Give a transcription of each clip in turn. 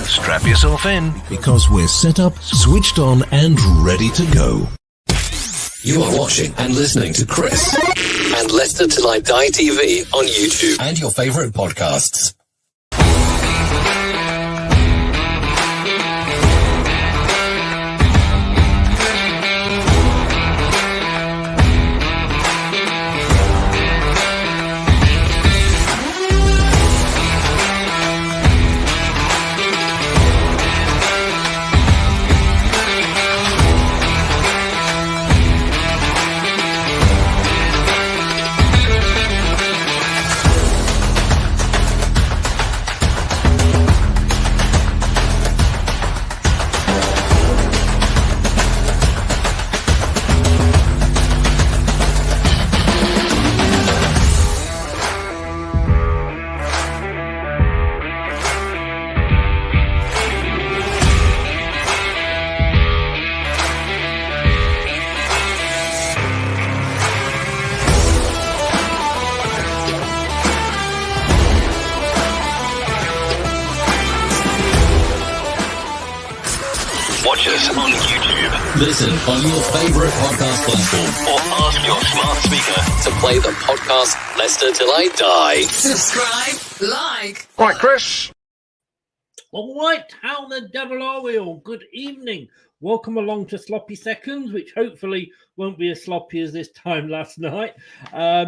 Strap yourself in, because we're set up, switched on, and ready to go. You are watching and listening to Chris and Leicester Till I Die TV on YouTube and your favourite podcasts. watch us on YouTube. Listen on your favourite podcast platform. Or ask your smart speaker To play the podcast Leicester Till I Die. Subscribe, like. Right, Chris. All right, how the devil are we all? Good evening. Welcome along to Sloppy Seconds, which hopefully won't be as sloppy as this time last night. I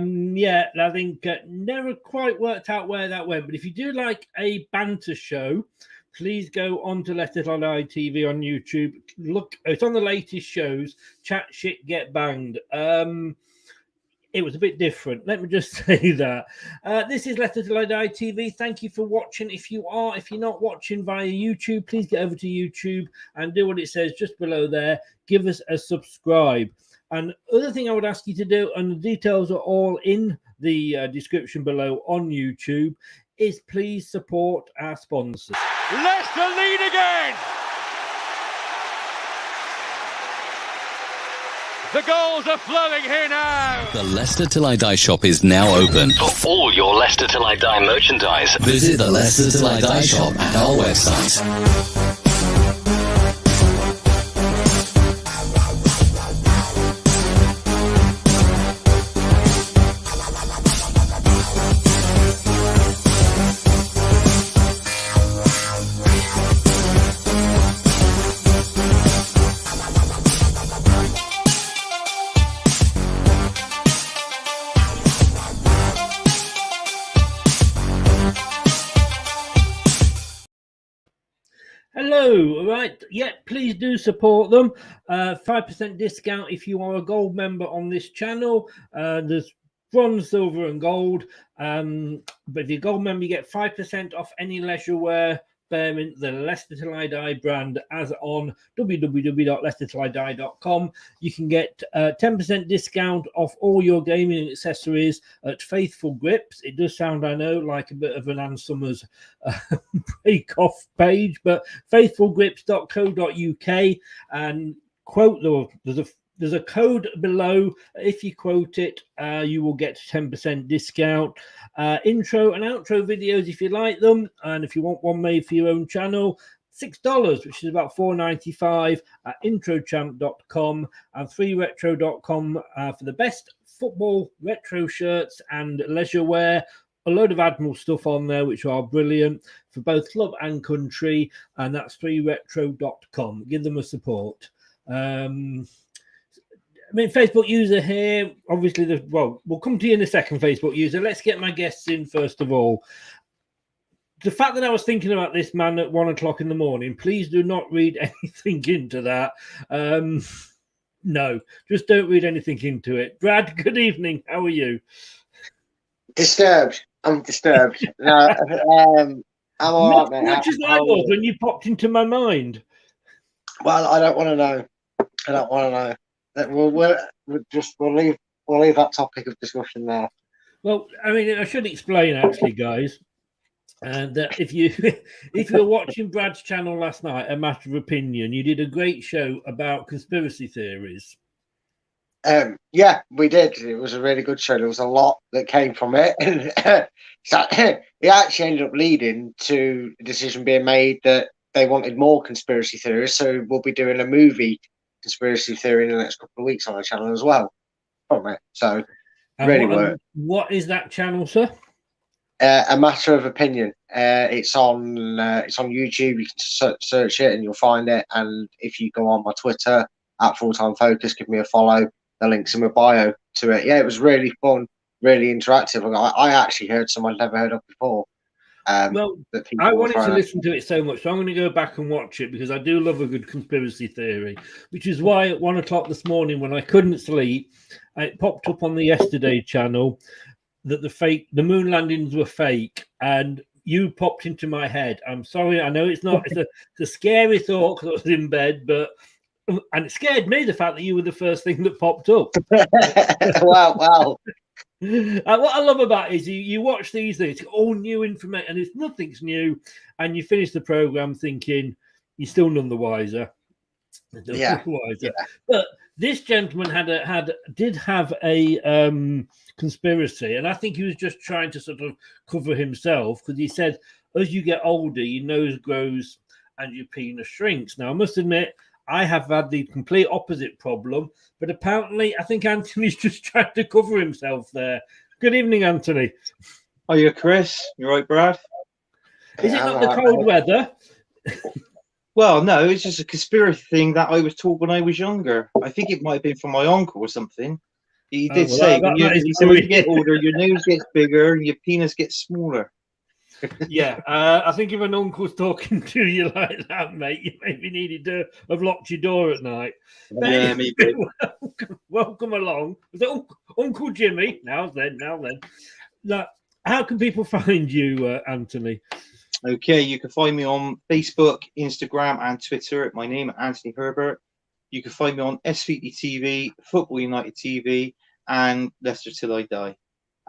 think never quite worked out where that went. But if you do like a banter show, please go on to LTIDtv on YouTube. Look, it's on the latest shows. Chat shit, get banged. It was a bit different. Let me just say that. This is Leicester Till I Die TV. Thank you for watching. If you're not watching via YouTube, please get over to YouTube and do what it says just below there. Give us a subscribe. And other thing I would ask you to do, and the details are all in the description below on YouTube, is please support our sponsors. Leicester lead again. The goals are flowing here now. The Leicester Till I Die shop is now open. For all your Leicester Till I Die merchandise, Visit the Leicester Till I Die shop at our website. Hello, right? Yeah, please do support them. 5% discount if you are a gold member on this channel. There's bronze, silver, and gold. But if you're a gold member, you get 5% off any leisure wear bearing the Leicester Till I Die brand as on www.leicestertillidie.com. You can get 10% discount off all your gaming accessories at Faithful Grips. It does sound, I know, like a bit of an Ann Summers break-off page, but faithfulgrips.co.uk, and quote, there's a code below. If you quote it, you will get 10% discount. Intro and outro videos if you like them, and if you want one made for your own channel, $6, which is about $4.95 at introchamp.com and 3retro.com for the best football retro shirts and leisure wear. A load of Admiral stuff on there, which are brilliant for both club and country, and that's 3retro.com. Give them a support. Facebook user here, obviously, we'll come to you in a second, Facebook user. Let's get my guests in first of all. The fact that I was thinking about this man at 1 o'clock in the morning, please do not read anything into that. No, just don't read anything into it. Brad, good evening. How are you? Disturbed. I'm disturbed. I'm all right, mate. Much as I was when you popped into my mind. Well, I don't want to know. I don't want to know. We'll leave that topic of discussion there. Well, I mean, I should explain actually, guys, that if you were watching Brad's channel last night, A Matter of Opinion, you did a great show about conspiracy theories. Yeah, we did. It was a really good show. There was a lot that came from it, and so it actually ended up leading to a decision being made that they wanted more conspiracy theories. So we'll be doing a movie conspiracy theory in the next couple of weeks on the channel as well from it. So And really worked. what is that channel, sir? A Matter of Opinion. It's on YouTube. You can search it and you'll find it. And if you go on my Twitter at Full Time Focus, give me a follow. The link's in my bio to it. Yeah, it was really fun, really interactive. I actually heard some I'd never heard of before. Well, I wanted to listen to it so much, so I'm going to go back and watch it because I do love a good conspiracy theory, which is why at 1 o'clock this morning when I couldn't sleep, it popped up on the Yesterday channel that the moon landings were fake, and you popped into my head. I'm sorry, I know it's a scary thought because I was in bed, and it scared me, the fact that you were the first thing that popped up. Wow. What I love about it is you watch these things, all new information, and nothing's new, and you finish the program thinking you're still none the wiser. Yeah. But this gentleman did have a conspiracy, and I think he was just trying to sort of cover himself because he said, as you get older, your nose grows and your penis shrinks. Now, I must admit, I have had the complete opposite problem, but apparently I think Anthony's just trying to cover himself there. Good evening, Anthony. Hiya, Chris. You right, Brad? Is it not the cold weather? Well, no, it's just a conspiracy thing that I was taught when I was younger. I think it might have been from my uncle or something. He did say when you get older, your nose gets bigger and your penis gets smaller. Yeah, I think if an uncle's talking to you like that, mate, you maybe needed to have locked your door at night. Yeah, maybe. Welcome along. Was it Uncle Jimmy? Now then. Now, how can people find you, Anthony? Okay, you can find me on Facebook, Instagram, and Twitter at my name, Anthony Herbert. You can find me on LCFC Football United TV, and Leicester Till I Die.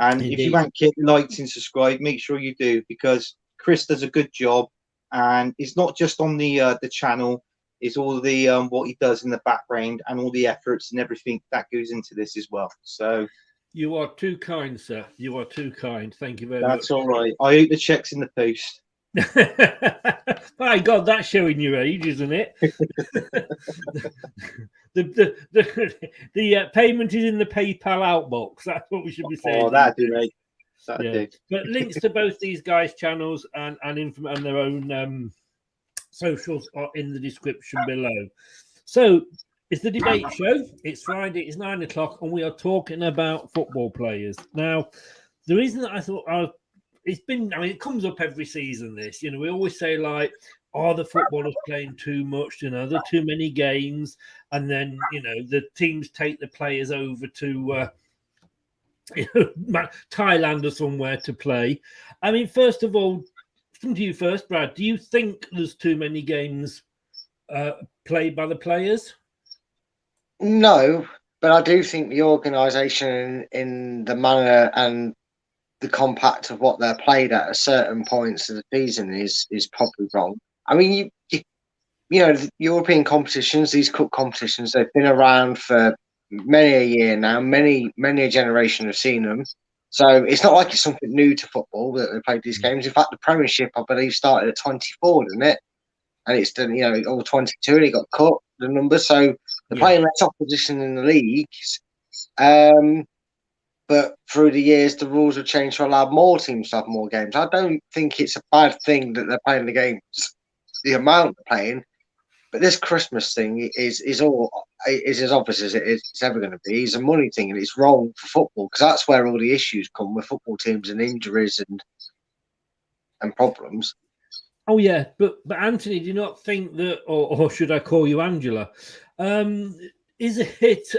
And Indeed. If you haven't liked and subscribed, make sure you do, because Chris does a good job, and it's not just on the channel; it's all the what he does in the background and all the efforts and everything that goes into this as well. So you are too kind, sir. You are too kind. Thank you very much. That's all right. I hope the check's in the post. My God, that's showing your age, isn't it? the payment is in the PayPal outbox. That's what we should be saying. Oh, that'd do, mate. That'd do. But links to both these guys' channels and their own socials are in the description below. So it's the debate show. It's Friday. It's 9 o'clock, and we are talking about football players. Now, the reason that I thought it comes up every season, this, we always say, like, are the footballers playing too much? There are too many games. And then, the teams take the players over to Thailand or somewhere to play. I mean, first of all, come to you first, Brad. Do you think there's too many games played by the players? No, but I do think the organisation in the manner and the compact of what they're played at certain points of the season is probably wrong. I mean, the European competitions, these cup competitions, they've been around for many a year now. Many a generation have seen them. So it's not like it's something new to football that they played these games. In fact, the Premiership, I believe, started at 24, didn't it? And it's done, all 22, and it got cut, the number. So they're playing less opposition in the leagues. But through the years, the rules have changed to allow more teams to have more games. I don't think it's a bad thing that they're playing the games, the amount they're playing. But this Christmas thing is as obvious as it's ever going to be. It's a money thing, and it's wrong for football because that's where all the issues come with football teams and injuries and problems. Oh yeah, but Anthony, do you not think that, or should I call you Angela? Is it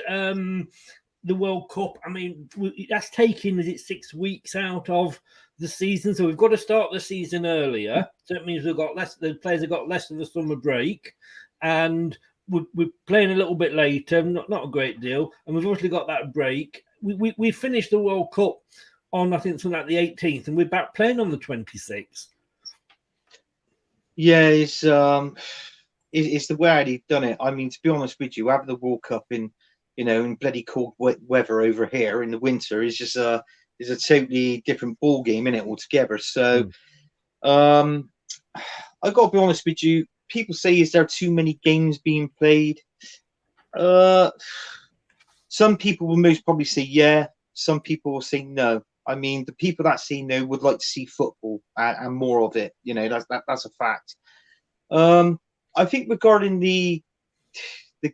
the World Cup? I mean, that's taking 6 weeks out of the season, so we've got to start the season earlier. So it means we've got less. The players have got less of the summer break, and we're playing a little bit later, not a great deal, and we've obviously got that break. We finished the World Cup on, I think, something like the 18th, and we're back playing on the 26th. Yeah, it's the way he'd done it. I mean, to be honest with you, having the World Cup in you know, in bloody cold weather over here in the winter is just a totally different ball game, isn't it, altogether? So, I got to be honest with you. People say, is there too many games being played? Some people will most probably say yeah. Some people will say no. I mean, the people that say no would like to see football and more of it. You know, that's a fact. I think regarding the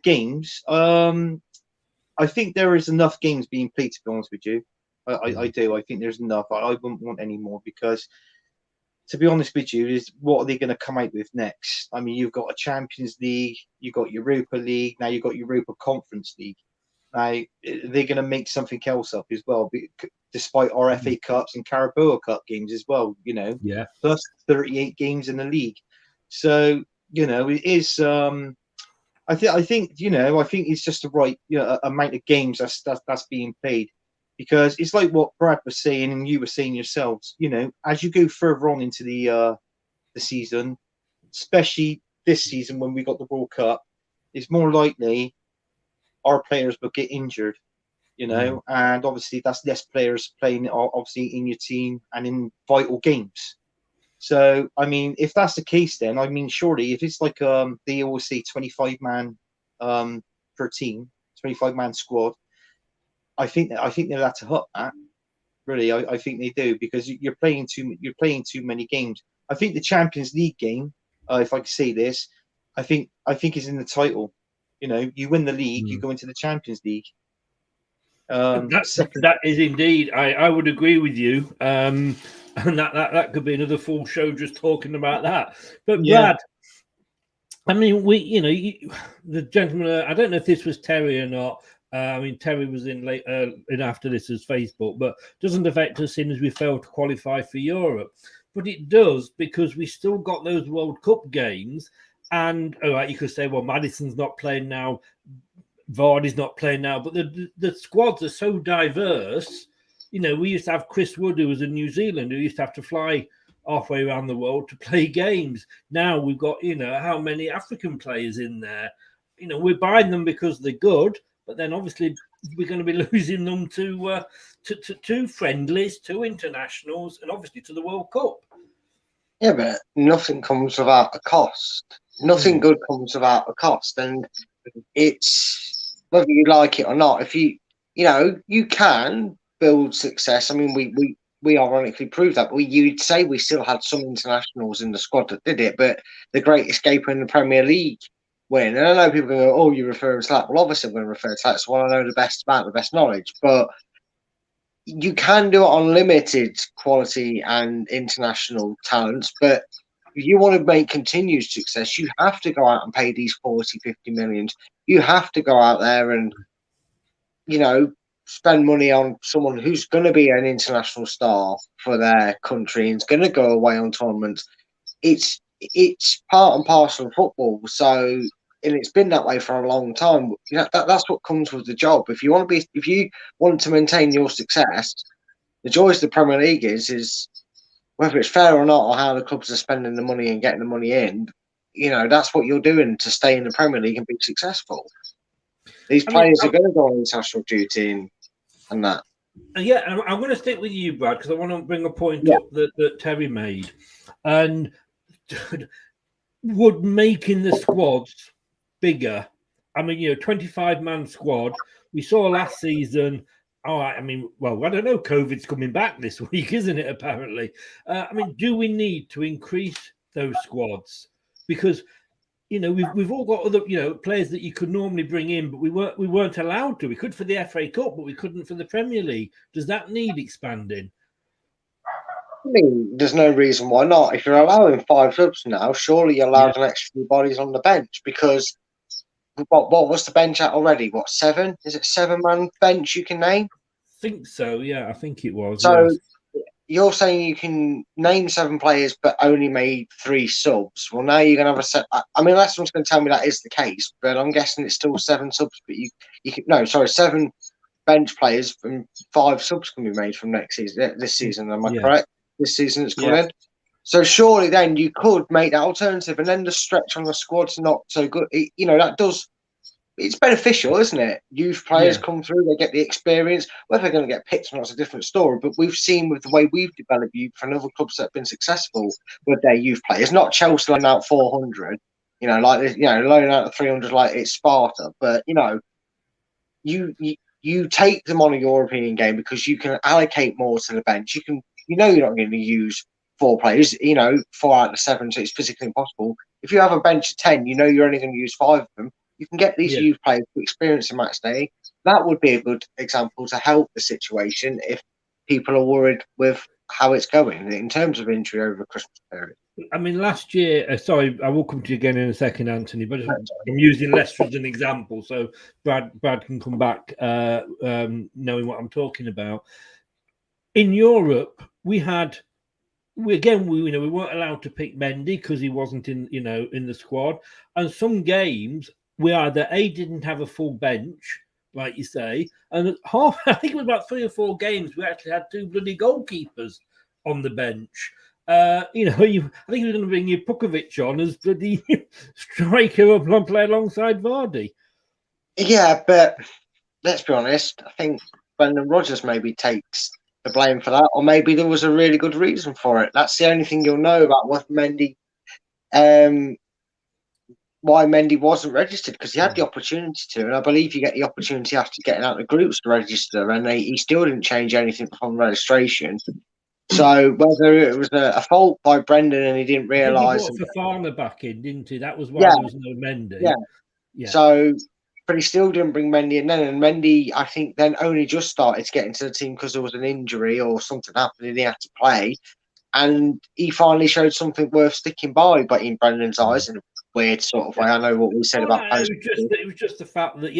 games, I think there is enough games being played, to be honest with you. I do. I think there's enough. I wouldn't want any more because, to be honest with you, is what are they going to come out with next? I mean, you've got a Champions League, you've got Europa League, now you've got Europa Conference League. Now, they're going to make something else up as well, despite our FA Cups and Carabao Cup games as well, you know. Yeah. Plus 38 games in the league. So, you know, it is... I think you know, I think it's just the right amount of games that's being played, because it's like what Brad was saying and you were saying yourselves. You know, as you go further on into the season, especially this season when we got the World Cup, it's more likely our players will get injured. You know, and obviously that's less players playing obviously in your team and in vital games. So, I mean, if that's the case, then I mean, surely if it's like they always say 25-man per team, 25-man squad, I think they'll have to up that. Really, I think they do, because you're playing too many games. I think the Champions League game, if I could say this, I think is in the title. You know, you win the league, you go into the Champions League. That is indeed. I would agree with you. And that could be another full show just talking about that. But Brad, I mean, the gentleman. I don't know if this was Terry or not. I mean, Terry was in after this as Facebook, but doesn't affect us in as we failed to qualify for Europe. But it does, because we still got those World Cup games. And all right, you could say, well, Maddison's not playing now, Vardy's not playing now, but the squads are so diverse. You know, we used to have Chris Wood, who was in New Zealand, who used to have to fly halfway around the world to play games. Now we've got, you know, how many African players in there? You know, we're buying them because they're good, but then obviously we're going to be losing them to friendlies, to internationals, and obviously to the World Cup. Yeah, but nothing comes without a cost. Nothing good comes without a cost, and it's whether you like it or not. If you know, you can build success. I mean, we ironically proved that. You'd say we still had some internationals in the squad that did it, but the great escaper in the Premier League win. And I know people go, "Oh, you're referring to that." Well, obviously, I'm going to refer to that. So I know the best about the best knowledge, but you can do it on limited quality and international talents. But if you want to make continued success, you have to go out and pay these 40, 50 million. You have to go out there and, you know, spend money on someone who's going to be an international star for their country and is going to go away on tournaments. It's part and parcel of football. So, and it's been that way for a long time. You know, that's what comes with the job. If you want to maintain your success, the joys of the Premier League is whether it's fair or not, or how the clubs are spending the money and getting the money in. You know, that's what you're doing to stay in the Premier League and be successful. These players are going to go on international duty and that. Yeah, I'm going to stick with you, Brad, because I want to bring a point up that Terry made. And would making the squads bigger, I mean, you know, 25-man squad, we saw last season. Oh, I mean, well, I don't know. COVID's coming back this week, isn't it? Apparently. I mean, do we need to increase those squads? Because, you know, we've all got other, you know, players that you could normally bring in, but we weren't allowed to. We could for the FA Cup, but we couldn't for the Premier League. Does that need expanding? I mean, there's no reason why not. If you're allowing 5 subs now, surely you're allowed an extra few bodies on the bench, because what was the bench at already? What, 7? Is it 7-man bench you can name? I think so, yeah. I think it was. So you're saying you can name 7 players but only made 3 subs. Well, now you're going to have a set. I mean, unless someone's going to tell me that is the case, but I'm guessing it's still 7 subs. But you can 7 bench players and 5 subs can be made from this season. Am I correct? This season it's coming. So surely then you could make that alternative, and then the stretch on the squad's not so good. You know, that does it's beneficial, isn't it? Youth players come through, they get the experience. Whether they're going to get picked or not is a different story. But we've seen with the way we've developed youth and other clubs that have been successful with their youth players, not Chelsea loaning out 400, like this, loaning out 300 like it's Sparta. But you take them on a European game because you can allocate more to the bench. You're not going to use 4 players, 4 out of 7, so it's physically impossible. If you have a bench of 10, you're only going to use 5 of them. You can get these youth players to experience a match day. That would be a good example to help the situation if people are worried with how it's going in terms of injury over the Christmas period. I mean, last year, sorry, I will come to you again in a second, Anthony, but I'm using Leicester as an example, so Brad can come back knowing what I'm talking about. In Europe, we weren't allowed to pick Mendy because he wasn't in the squad, and some games we either didn't have a full bench, like you say, and I think it was about 3 or 4 games we actually had 2 bloody goalkeepers on the bench. I think he was going to bring you Pukovic on as bloody striker up and play alongside Vardy. Yeah, but let's be honest. I think Brendan Rodgers maybe takes the blame for that, or maybe there was a really good reason for it. That's the only thing you'll know about what Mendy, why Mendy wasn't registered, because he had the opportunity to, and I believe you get the opportunity after getting out of the groups to register, and he still didn't change anything from registration. So whether it was a fault by Brendan and he didn't realise, he brought Fofana back in, didn't he? That was why there was no Mendy. Yeah. So, but he still didn't bring Mendy in then, and Mendy, I think, then only just started to get into the team because there was an injury or something happened and he had to play, and he finally showed something worth sticking by, but in Brendan's eyes, in a weird sort of way. I know what we said about it was just the fact that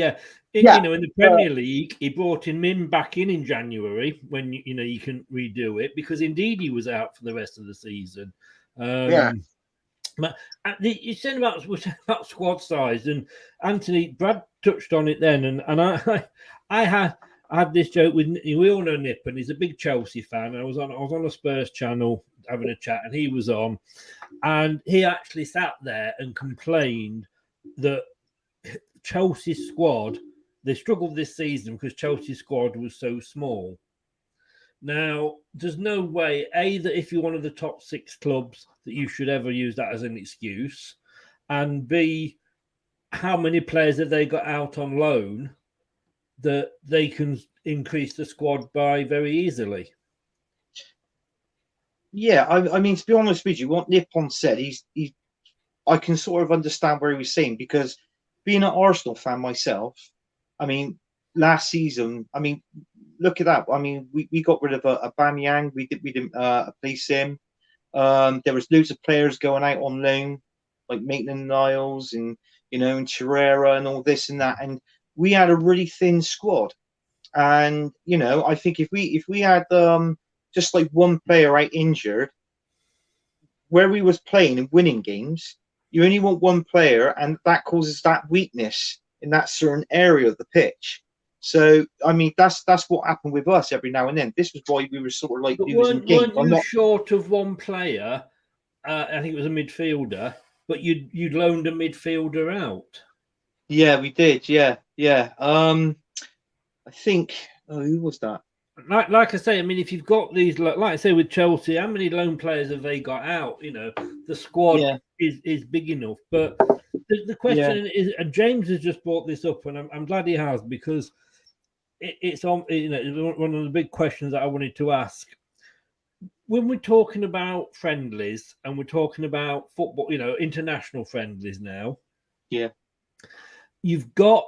in the Premier League he brought him back in January when you can redo it, because indeed he was out for the rest of the season. But you said about squad size, and Anthony, Brad touched on it then, and I had this joke with, we all know Nip, and he's a big Chelsea fan. And I was on a Spurs channel having a chat, and he was on, and he actually sat there and complained that Chelsea's squad, they struggled this season because Chelsea's squad was so small. Now, there's no way, A, that if you're one of the top 6 clubs, that you should ever use that as an excuse, and B, how many players have they got out on loan that they can increase the squad by very easily? Yeah, I mean, to be honest with you, what Nippon said, I can sort of understand where he was saying, because being an Arsenal fan myself, I mean, last season, I mean, look at that. I mean, we got rid of Aubameyang. We didn't replace him. There was loads of players going out on loan, like Maitland-Niles and and Torreira and all this and that, and we had a really thin squad. And I think if we had just like one player out injured, where we was playing and winning games, you only want one player, and that causes that weakness in that certain area of the pitch. So, I mean, that's what happened with us every now and then. This was why we were sort of like losing games. Weren't you short of one player? I think it was a midfielder, but you'd loaned a midfielder out. Yeah, we did. Yeah. I think. Oh, who was that? Like I say, I mean, if you've got these, like I say with Chelsea, how many loan players have they got out? The squad is big enough. But the question is, and James has just brought this up, and I'm glad he has, because it's on. It's one of the big questions that I wanted to ask. When we're talking about friendlies and we're talking about football, international friendlies now. Yeah. You've got.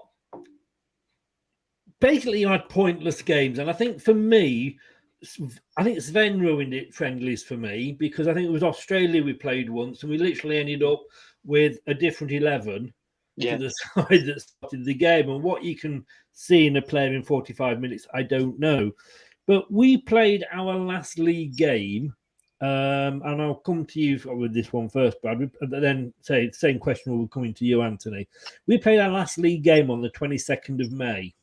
Basically, you had pointless games, and I think for me, I think Sven ruined it friendlies for me, because I think it was Australia we played once, and we literally ended up with a different 11 to the side that started the game. And what you can see in a player in 45 minutes, I don't know. But we played our last league game, and I'll come to you with this one first, Brad. Then say the same question will be coming to you, Anthony. We played our last league game on the 22nd of May.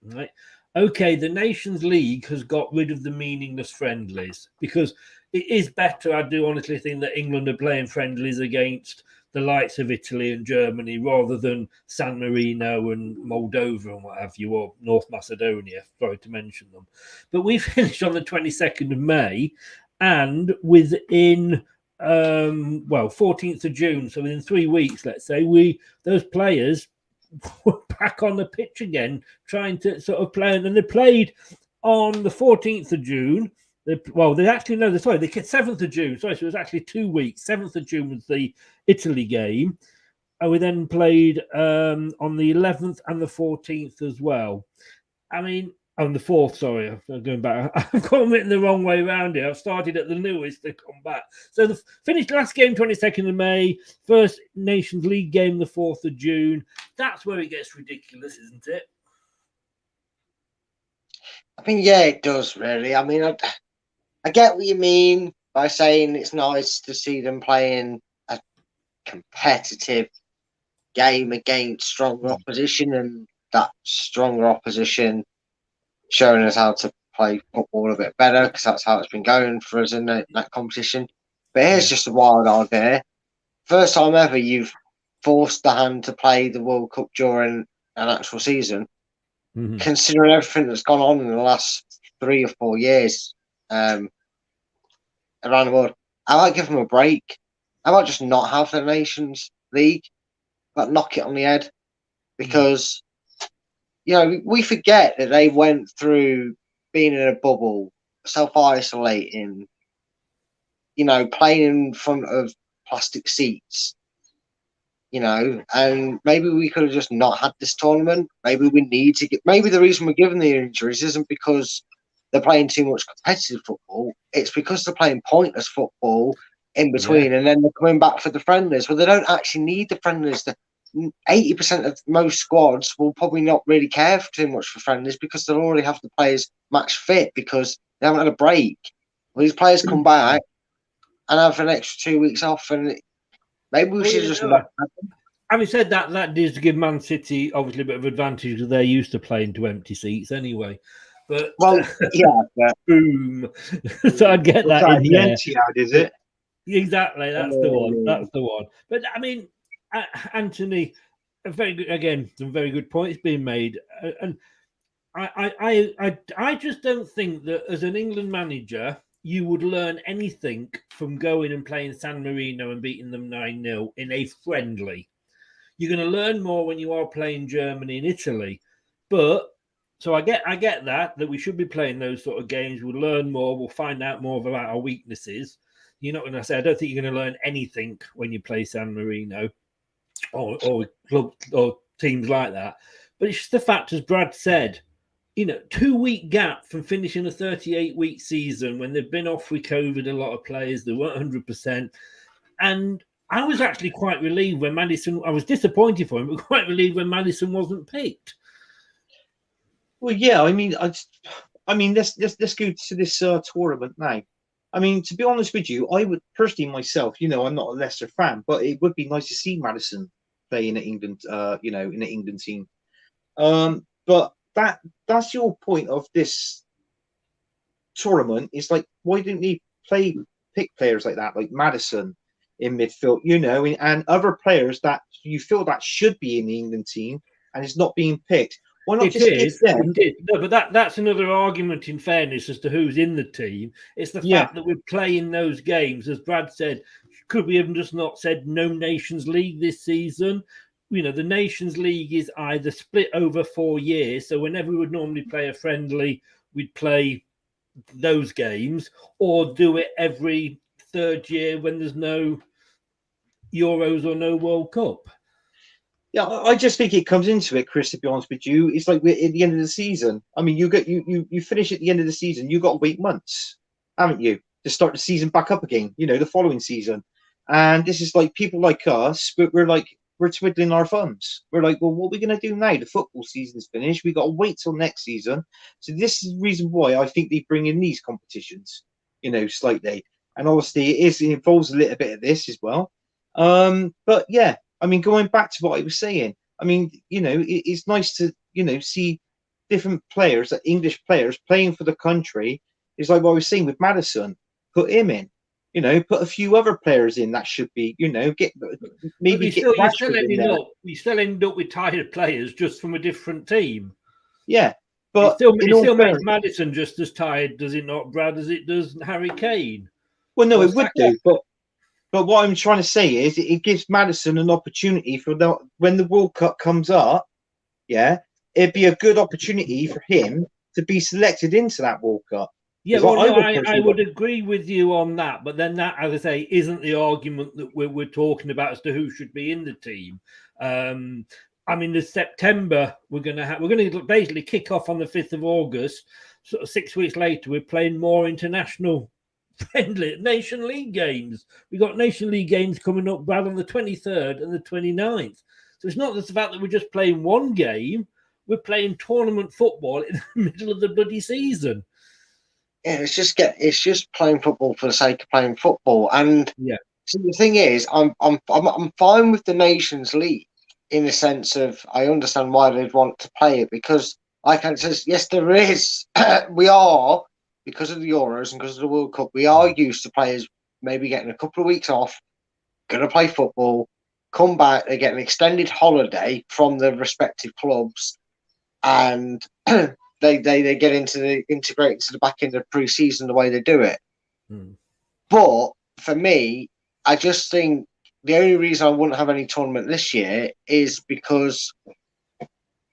Right. Okay, the Nations League has got rid of the meaningless friendlies, because it is better. I do honestly think that England are playing friendlies against the likes of Italy and Germany rather than San Marino and Moldova and what have you, or North Macedonia, sorry to mention them. But we finished on the 22nd of May, and within 14th of June, so within 3 weeks, let's say, those players were back on the pitch again, trying to sort of play, and they played on the 14th of June. The 7th of June. Sorry, so it was actually 2 weeks. 7th of June was the Italy game. And we then played on the 11th and the 14th as well. I mean, on the 4th, sorry, I'm going back. I've got them written the wrong way around here. I've started at the newest to come back. So the finished last game, 22nd of May. First Nations League game, the 4th of June. That's where it gets ridiculous, isn't it? I mean, yeah, it does, really. I mean, I get what you mean by saying it's nice to see them playing a competitive game against stronger opposition, and that stronger opposition showing us how to play football a bit better, because that's how it's been going for us in that competition. But here's just a wild idea. First time ever you've forced the hand to play the World Cup during an actual season, considering everything that's gone on in the last 3 or 4 years around the world. I might give them a break. I might just not have the Nations League, but knock it on the head, because we forget that they went through being in a bubble, self-isolating, playing in front of plastic seats, and maybe we could have just not had this tournament. Maybe we need to maybe the reason we're given the injuries isn't because they're playing too much competitive football. It's because they're playing pointless football in between, and then they're coming back for the friendlies. Well, they don't actually need the friendlies. 80% of most squads will probably not really care too much for friendlies, because they'll already have the players match fit because they haven't had a break. Well, these players come back and have an extra 2 weeks off, and maybe we should just not have them. Having said that, that does give Man City obviously a bit of advantage, because they're used to playing to empty seats anyway. But boom. So I'd get that in there. Etihad, is it? Exactly, that's the one. That's the one. But I mean, Anthony, some very good points being made, and I just don't think that as an England manager you would learn anything from going and playing San Marino and beating them 9-0 in a friendly. You're going to learn more when you are playing Germany and Italy, but so I get that we should be playing those sort of games. We'll learn more. We'll find out more about our weaknesses. You're not going to say, I don't think you're going to learn anything when you play San Marino or clubs or teams like that. But it's just the fact, as Brad said, 2-week gap from finishing a 38-week season when they've been off with COVID, a lot of players, they weren't 100%. And I was actually quite relieved when Maddison, I was disappointed for him, but quite relieved when Maddison wasn't picked. Well, yeah, I mean, let's go to this tournament now. I mean, to be honest with you, I would personally myself, I'm not a Leicester fan, but it would be nice to see Maddison play in the England, in the England team. But that's your point of this tournament. Is like, why didn't he pick players like that, like Maddison in midfield, and other players that you feel that should be in the England team and is not being picked? Why not give them? No, but that's another argument, in fairness, as to who's in the team. It's the fact that we're playing those games, as Brad said. Could we have just not said no Nations League this season? The Nations League is either split over 4 years, so whenever we would normally play a friendly, we'd play those games, or do it every third year when there's no Euros or no World Cup. Yeah, I just think it comes into it, Chris, to be honest with you. It's like we're at the end of the season. I mean, you finish at the end of the season, you've got to wait months, haven't you, to start the season back up again, the following season. And this is like people like us, but we're twiddling our thumbs. We're like, well, what are we going to do now? The football season's finished. We've got to wait till next season. So this is the reason why I think they bring in these competitions, slightly. And obviously it involves a little bit of this as well. But yeah, I mean, going back to what I was saying, I mean, it's nice to, see different players, English players playing for the country. It's like what I was saying with Maddison. Put him in. You know, put a few other players in that should be, you know, get Rashford in there. You still end up with tired players just from a different team. Yeah, but it still makes Maddison just as tired, does it not, Brad, as it does Harry Kane? Well, no, it would do, but what I'm trying to say is it gives Maddison an opportunity for when the World Cup comes up. Yeah, it'd be a good opportunity for him to be selected into that World Cup. Yeah, well, I would agree with you on that, but then that, as I say, isn't the argument that we're talking about as to who should be in the team. I mean, this September we're going to basically kick off on the 5th of August. Sort of 6 weeks later, we're playing more international friendly Nation League games. We've got Nation League games coming up, Brad, on the 23rd and the 29th. So it's not just the fact that we're just playing one game; we're playing tournament football in the middle of the bloody season. Yeah, it's just playing football for the sake of playing football. And so the thing is, I'm fine with the Nations League in the sense of I understand why they'd want to play it, because like I said, yes, there is. We are, because of the Euros and because of the World Cup, we are used to players maybe getting a couple of weeks off, going to play football, come back, they get an extended holiday from the respective clubs, and they get integrate into the back end of pre-season the way they do it. But for me, I just think the only reason I wouldn't have any tournament this year is because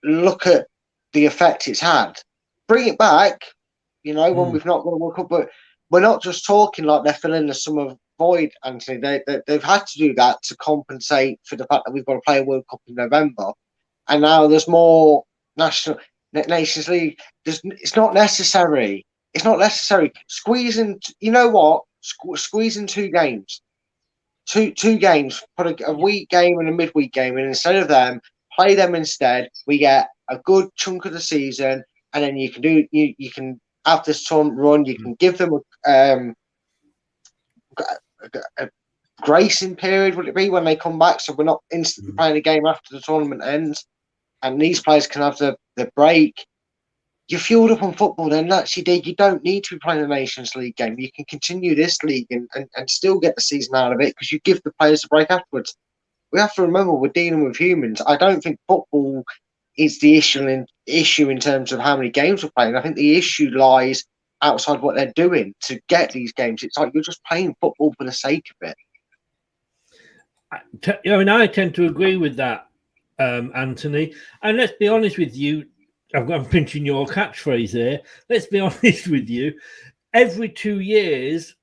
look at the effect it's had. Bring it back, you know, when we've not got a World Cup, but we're not just talking like they're filling the summer void, Anthony. They've had to do that to compensate for the fact that we've got to play a World Cup in November, and now there's more Nations League. It's not necessary. It's not necessary. Squeezing, you know what? Squeezing two games. Two games, put a week game and a midweek game, and instead of them, play them instead. We get a good chunk of the season, and then you can have this tournament run. You can give them a gracing period, would it be, when they come back, so we're not instantly playing a game after the tournament ends, and these players can have the break. You're fueled up on football, then that's your dig. You don't need to be playing a Nations League game. You can continue this league and still get the season out of it because you give the players a break afterwards. We have to remember we're dealing with humans. I don't think football is the issue in terms of how many games we're playing. I think the issue lies outside what they're doing to get these games. It's like you're just playing football for the sake of it. I tend to agree with that, Anthony. And let's be honest with you, I'm pinching your catchphrase there. Let's be honest with you. Every 2 years,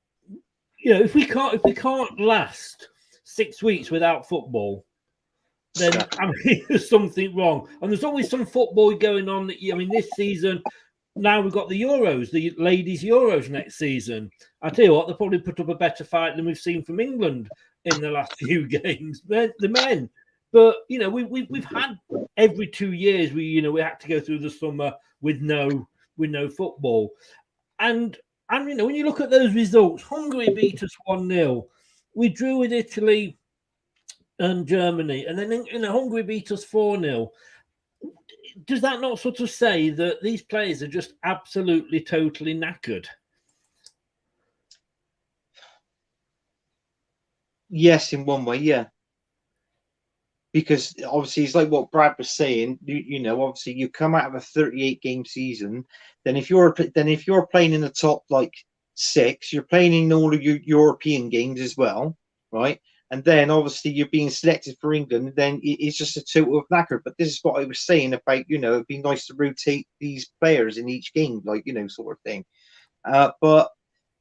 you know, if we can't last 6 weeks without football, then I mean, there's something wrong. And there's always some football going on. I mean, this season, now we've got the Euros, the ladies' Euros next season. I tell you what, they'll probably put up a better fight than we've seen from England in the last few games. The men. But you know, we've had every 2 years we had to go through the summer with no football, and you know, when you look at those results, Hungary beat us 1-0. We drew with Italy and Germany, and then Hungary beat us 4-0. Does that not sort of say that these players are just absolutely totally knackered? Yes, in one way, yeah. Because obviously it's like what Brad was saying. You know, obviously you come out of a 38-game season. Then if you're playing in the top like 6, you're playing in all of your European games as well, right? And then obviously you're being selected for England. Then it's just a total of knacker. But this is what I was saying about, you know, it'd be nice to rotate these players in each game, like, you know, sort of thing. But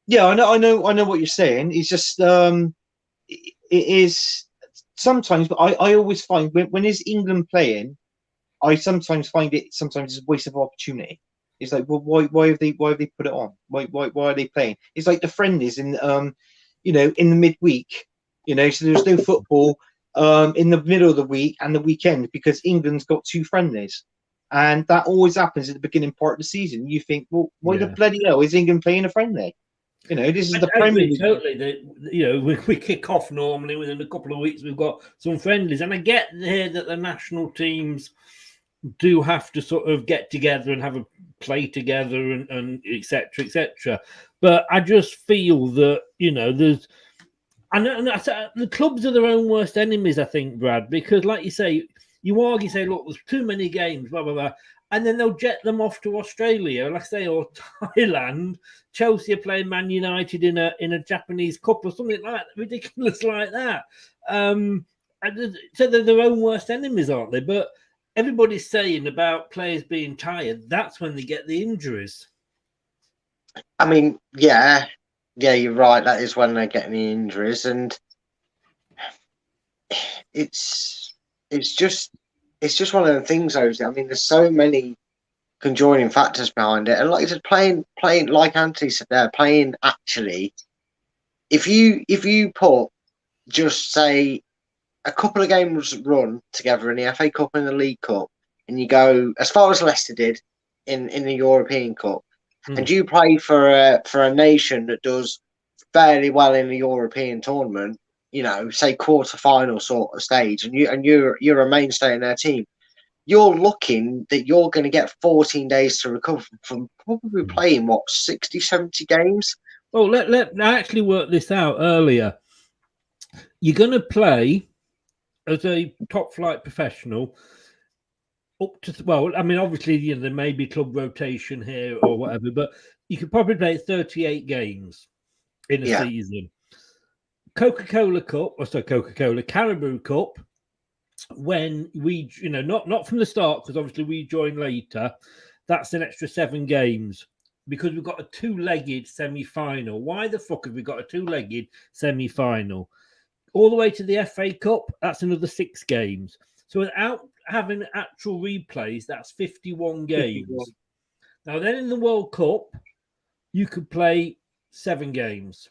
yeah, I know what you're saying. It's just it is. Sometimes, but I always find when is England playing, I sometimes find it's a waste of opportunity. It's like, well, why have they put it on? Why are they playing? It's like the friendlies in you know, in the midweek, you know, so there's no football in the middle of the week and the weekend because England's got 2 friendlies, and that always happens at the beginning part of the season. You think, well, why the bloody hell is England playing a friendly? You know, this is the Premier League. Totally. You know, we kick off normally within a couple of weeks. We've got some friendlies, and I get here that the national teams do have to sort of get together and have a play together and et cetera, et cetera. But I just feel that, there's, and the clubs are their own worst enemies, I think, Brad, because like you say, you argue, say, look, there's too many games, blah, blah, blah. And then they'll jet them off to Australia, like I say, or Thailand. Chelsea are playing Man United in a Japanese Cup or something like that, ridiculous like that. So they're their own worst enemies, aren't they? But everybody's saying about players being tired. That's when they get the injuries. I mean, yeah, you're right. That is when they're getting the injuries, and it's just one of the things. I mean, there's so many conjoining factors behind it, and like you said, playing like Anthony said there, playing actually. If you put just say a couple of games run together in the FA Cup and the League Cup, and you go as far as Leicester did in the European Cup, and you play for a nation that does fairly well in the European tournament, say quarter-final sort of stage, and you're a mainstay in their team, you're looking that you're going to get 14 days to recover from probably playing, 60, 70 games? Well, let I actually work this out earlier. You're going to play as a top-flight professional up to, well, I mean, obviously, there may be club rotation here or whatever, but you could probably play 38 games in a season. Coca-Cola Cup, Caribou Cup, when we, not from the start, because obviously we joined later, that's an extra 7 games because we've got a 2-legged semi-final. Why the fuck have we got a 2-legged semi-final? All the way to the FA Cup, that's another 6 games. So without having actual replays, that's 51 games. 51. Now then in the World Cup, you could play 7 games.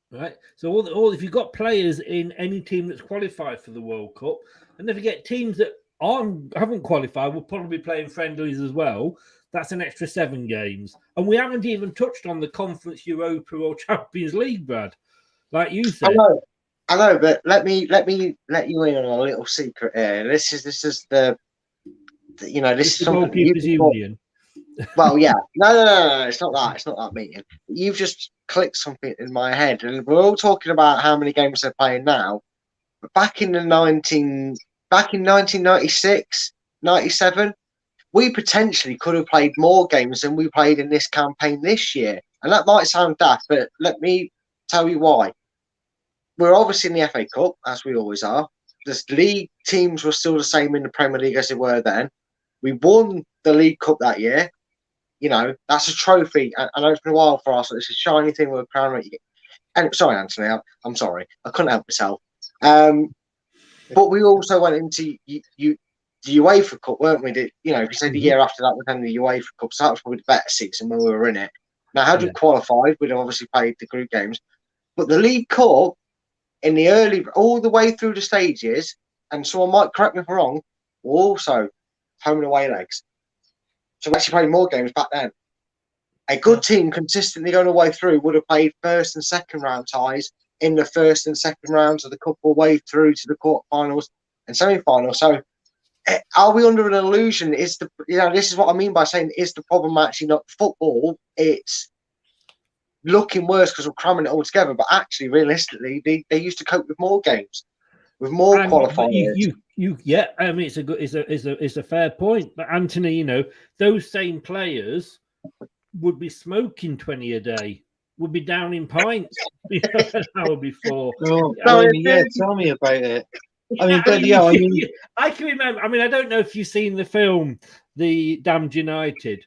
Right, so all if you've got players in any team that's qualified for the World Cup, and if you get teams that haven't qualified, will probably be playing friendlies as well. That's an extra 7 games, and we haven't even touched on the Conference Europa or Champions League, Brad. Like you said, I know, but let me let you in on a little secret here. This is the this is something union. Well, yeah, no, it's not that. It's not that meeting. You've just clicked something in my head, and we're all talking about how many games they're playing now. But back in 1996, 97, we potentially could have played more games than we played in this campaign this year. And that might sound daft, but let me tell you why. We're obviously in the FA Cup, as we always are. The league teams were still the same in the Premier League as they were then. We won the League Cup that year. That's a trophy. I know it's been a while for us. So it's a shiny thing with a crown. And sorry, Anthony, I'm sorry. I couldn't help myself. But we also went into the UEFA Cup, weren't we? If you say the year after that, we had the UEFA Cup, so that was probably the better season when we were in it. Now, had we qualified, we'd obviously played the group games. But the League Cup, in the early, all the way through the stages, and someone might correct me if I'm wrong, were also home and away legs. So we actually played more games back then. A good team consistently going the way through would have played first and second round ties in the first and second rounds of the cup all the way through to the quarterfinals and semi-finals. So are we under an illusion? This is what I mean by saying, is the problem actually not football? It's looking worse because we're cramming it all together. But actually, realistically, they used to cope with more games, with more qualifiers. I mean, it's a fair point. But Anthony, those same players would be smoking 20 a day, would be down in pints an hour before. Tell me about it. I can remember. I mean, I don't know if you've seen the film, The Damned United,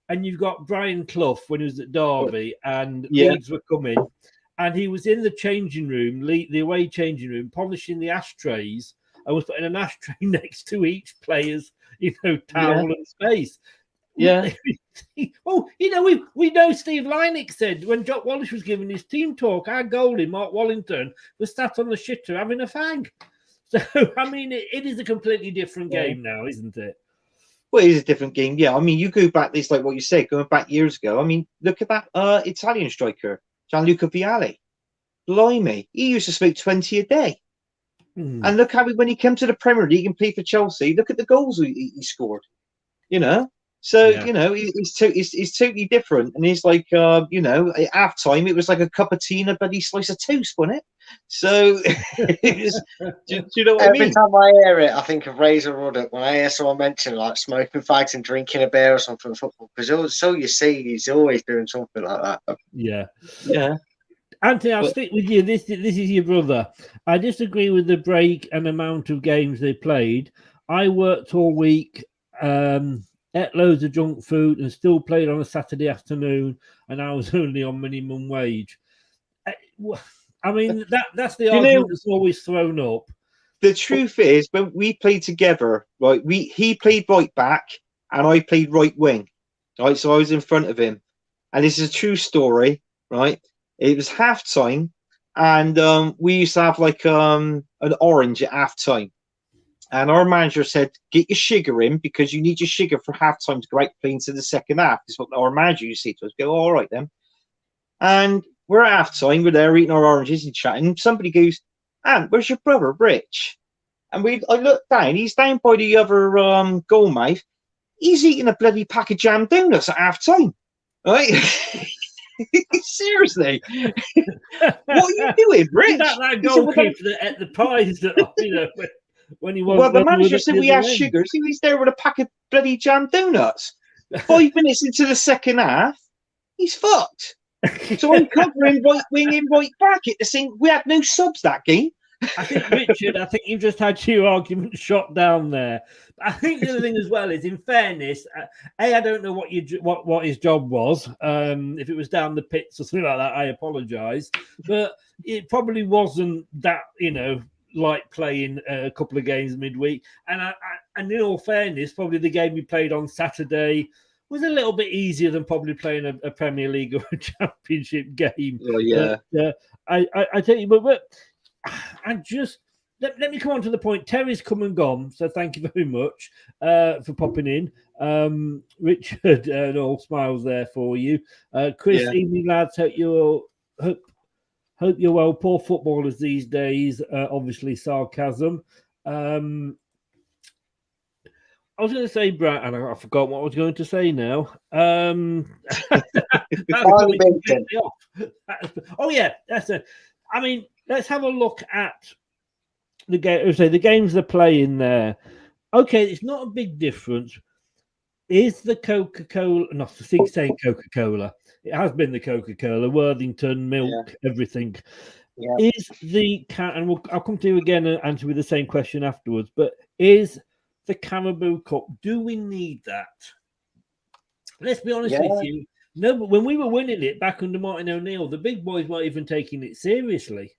and you've got Brian Clough when he was at Derby, and Leeds were coming, and he was in the changing room, the away changing room, polishing the ashtrays, and was putting an ashtray next to each player's, towel and space. Yeah. Well, we know Steve Lynick said when Jock Wallace was giving his team talk, our goalie, Mark Wallington, was sat on the shitter having a fag. So, I mean, it is a completely different game now, isn't it? Well, it is a different game, yeah. I mean, you go back, it's like what you said, going back years ago. I mean, look at that Italian striker, Gianluca Vialli. Blimey, he used to smoke 20 a day. And look how when he came to the Premier League and played for Chelsea, look at the goals he scored. You know, so you know he's totally different. And he's like, you know, at half time it was like a cup of tea and a bloody slice of toast, wasn't it? So, it was, do you know what I mean? Every time I hear it, I think of Razor Ruddock when I hear someone mention like smoking fags and drinking a beer or something in football. Because so you see, he's always doing something like that. Yeah. Anthony, I'll stick with you. This is your brother. I disagree with the break and amount of games they played. I worked all week, ate loads of junk food, and still played on a Saturday afternoon, and I was only on minimum wage. I mean, that's the argument that's always thrown up. The truth is, when we played together, right, he played right back and I played right wing, right? So I was in front of him, and this is a true story, right? It was half time, and we used to have like an orange at half time, and our manager said, "Get your sugar in because you need your sugar for half time to go out playing to the second half." That's what our manager used to say to us. Go, all right then, and we're at half time. We're there eating our oranges and chatting. Somebody goes, "Ant, where's your brother, Rich?" And I look down. He's down by the other goal mouth. He's eating a bloody pack of jam donuts at half time, right? Seriously, what are you doing, Rich? That goalkeeper that ate the pies that, you know, when he was. Well, the manager said we had sugar, so he's there with a pack of bloody jam donuts. 5 minutes into the second half, he's fucked. So I'm covering right wing and right back at the same. We had no subs that game. I think, Richard, you've just had your argument shot down there. I think the other thing as well is, in fairness, I don't know what his job was. If it was down the pits or something like that, I apologise. But it probably wasn't that, you know, like playing a couple of games midweek. And in all fairness, probably the game we played on Saturday was a little bit easier than probably playing a Premier League or a Championship game. Oh, yeah. I tell you, but I just let me come on to the point. Terry's come and gone, so thank you very much for popping in. Richard, and all smiles there for you. Chris, evening lads. Hope you're well. Poor footballers these days. Obviously, sarcasm. I was going to say, Brad, and I forgot what I was going to say now. Oh yeah, that's it. I mean, let's have a look at the game. Say the games they're playing there. Okay, it's not a big difference. Is the Coca-Cola, not saying Coca-Cola, it has been the Coca-Cola, Worthington, milk, everything. Yeah. Is the and I'll come to you again and answer with the same question afterwards. But is the Carabao Cup? Do we need that? Let's be honest with you. No, but when we were winning it back under Martin O'Neill, the big boys weren't even taking it seriously.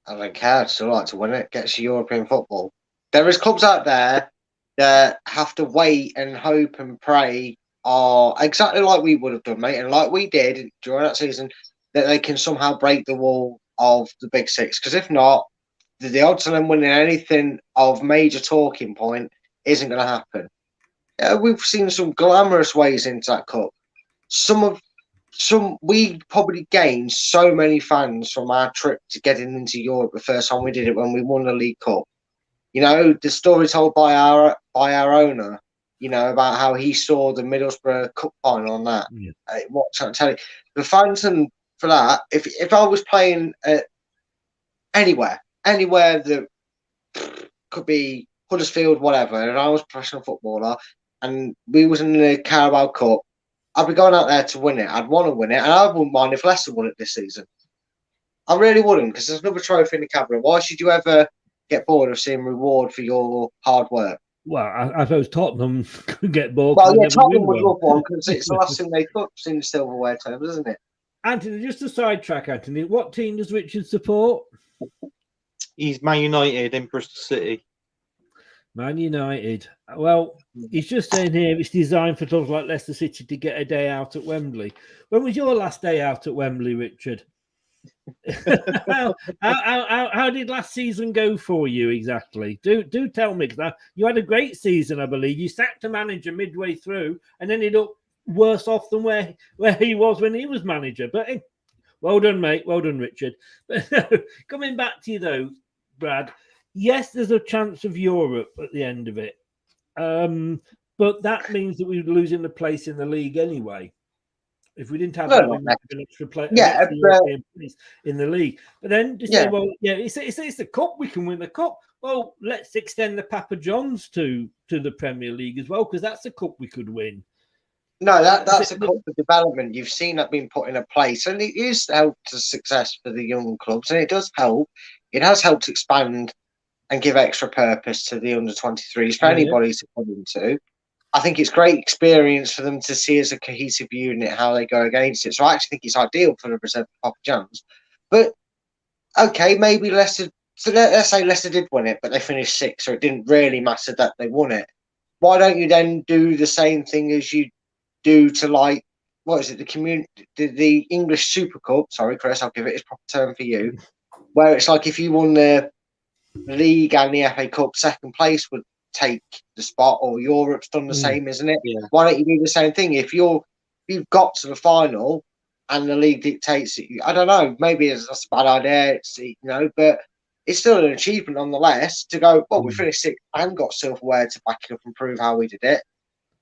I don't care. I'd still like to win it. Gets you European football. There is clubs out there that have to wait and hope and pray, are exactly like we would have done, mate, and like we did during that season, that they can somehow break the wall of the Big Six. Because if not, the odds of them winning anything of major talking point isn't going to happen. We've seen some glamorous ways into that cup. We probably gained so many fans from our trip to getting into Europe the first time we did it when we won the League Cup. You know, the story told by our owner, you know, about how he saw the Middlesbrough Cup final on that. Yeah. What I'm telling you, the fans and for that, if I was playing anywhere that could be Huddersfield, whatever, and I was a professional footballer and we was in the Carabao Cup, I'd be going out there to win it. I'd want to win it, and I wouldn't mind if Leicester won it this season. I really wouldn't, because there's another trophy in the cabinet. Why should you ever get bored of seeing reward for your hard work? Well, I suppose Tottenham could get bored. Well, yeah, Tottenham would love one, because it's the last thing they took in the silverware terms, isn't it? Anthony, just a sidetrack, Anthony. What team does Richard support? He's Man United in Bristol City. Man United. Well, he's just saying here it's designed for clubs like Leicester City to get a day out at Wembley. When was your last day out at Wembley, Richard? How did last season go for you exactly? Do tell me, because you had a great season, I believe. You sacked a manager midway through and ended up worse off than where he was when he was manager. But well done, mate. Well done, Richard. But coming back to you, though, Brad, yes, there's a chance of Europe at the end of it. But that means that we're losing a place in the league anyway. If we didn't have that, we might have an extra European place in the league. But then to say, well, yeah, it's the cup. We can win the cup. Well, let's extend the Papa John's to the Premier League as well, because that's a cup we could win. No, that's a cup for development. You've seen that being put in a place, and it is helped to success for the young clubs, and it does help. It has helped expand and give extra purpose to the under-23s for anybody to come into. I think it's great experience for them to see as a cohesive unit how they go against it. So I actually think it's ideal for the reserve Papa John's. But okay, maybe Leicester. So let's say Leicester did win it, but they finished sixth, so it didn't really matter that they won it. Why don't you then do the same thing as you do to, like, what is it? The English Super Cup. Sorry, Chris, I'll give it its proper term for you. Where it's like if you won the league and the FA Cup, second place would take the spot, or Europe's done the same, isn't it? Yeah. Why don't you do the same thing? If you've got to the final and the league dictates it, I don't know, maybe that's a bad idea, but it's still an achievement nonetheless to go, well, we finished sixth and got silverware to back it up and prove how we did it.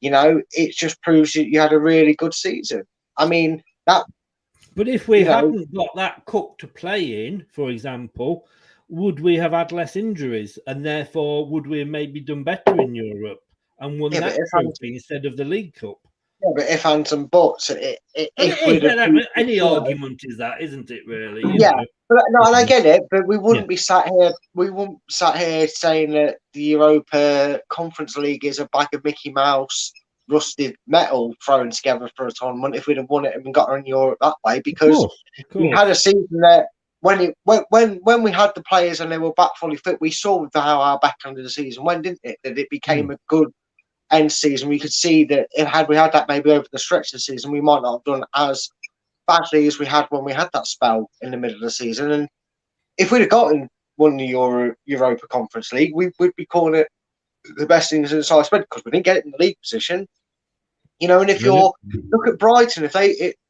It just proves you had a really good season. I mean, that. But if we hadn't got that cup to play in, for example, would we have had less injuries, and therefore would we have maybe done better in Europe and won that trophy instead of the League Cup? Yeah, but if and some buts, any argument is that, isn't it? Really? But no, and I get it, but we wouldn't be sat here. We wouldn't sat here saying that the Europa Conference League is a bag of Mickey Mouse rusted metal thrown together for a tournament if we'd have won it and got in Europe that way, because we had a season that. When we had the players and they were back fully fit, we saw how our back end of the season went, didn't it? That it became a good end season. We could see that had we had that maybe over the stretch of the season, we might not have done as badly as we had when we had that spell in the middle of the season. And if we'd have won the Europa Conference League, we'd be calling it the best thing since I spent, because we didn't get it in the league position. And if you look at Brighton,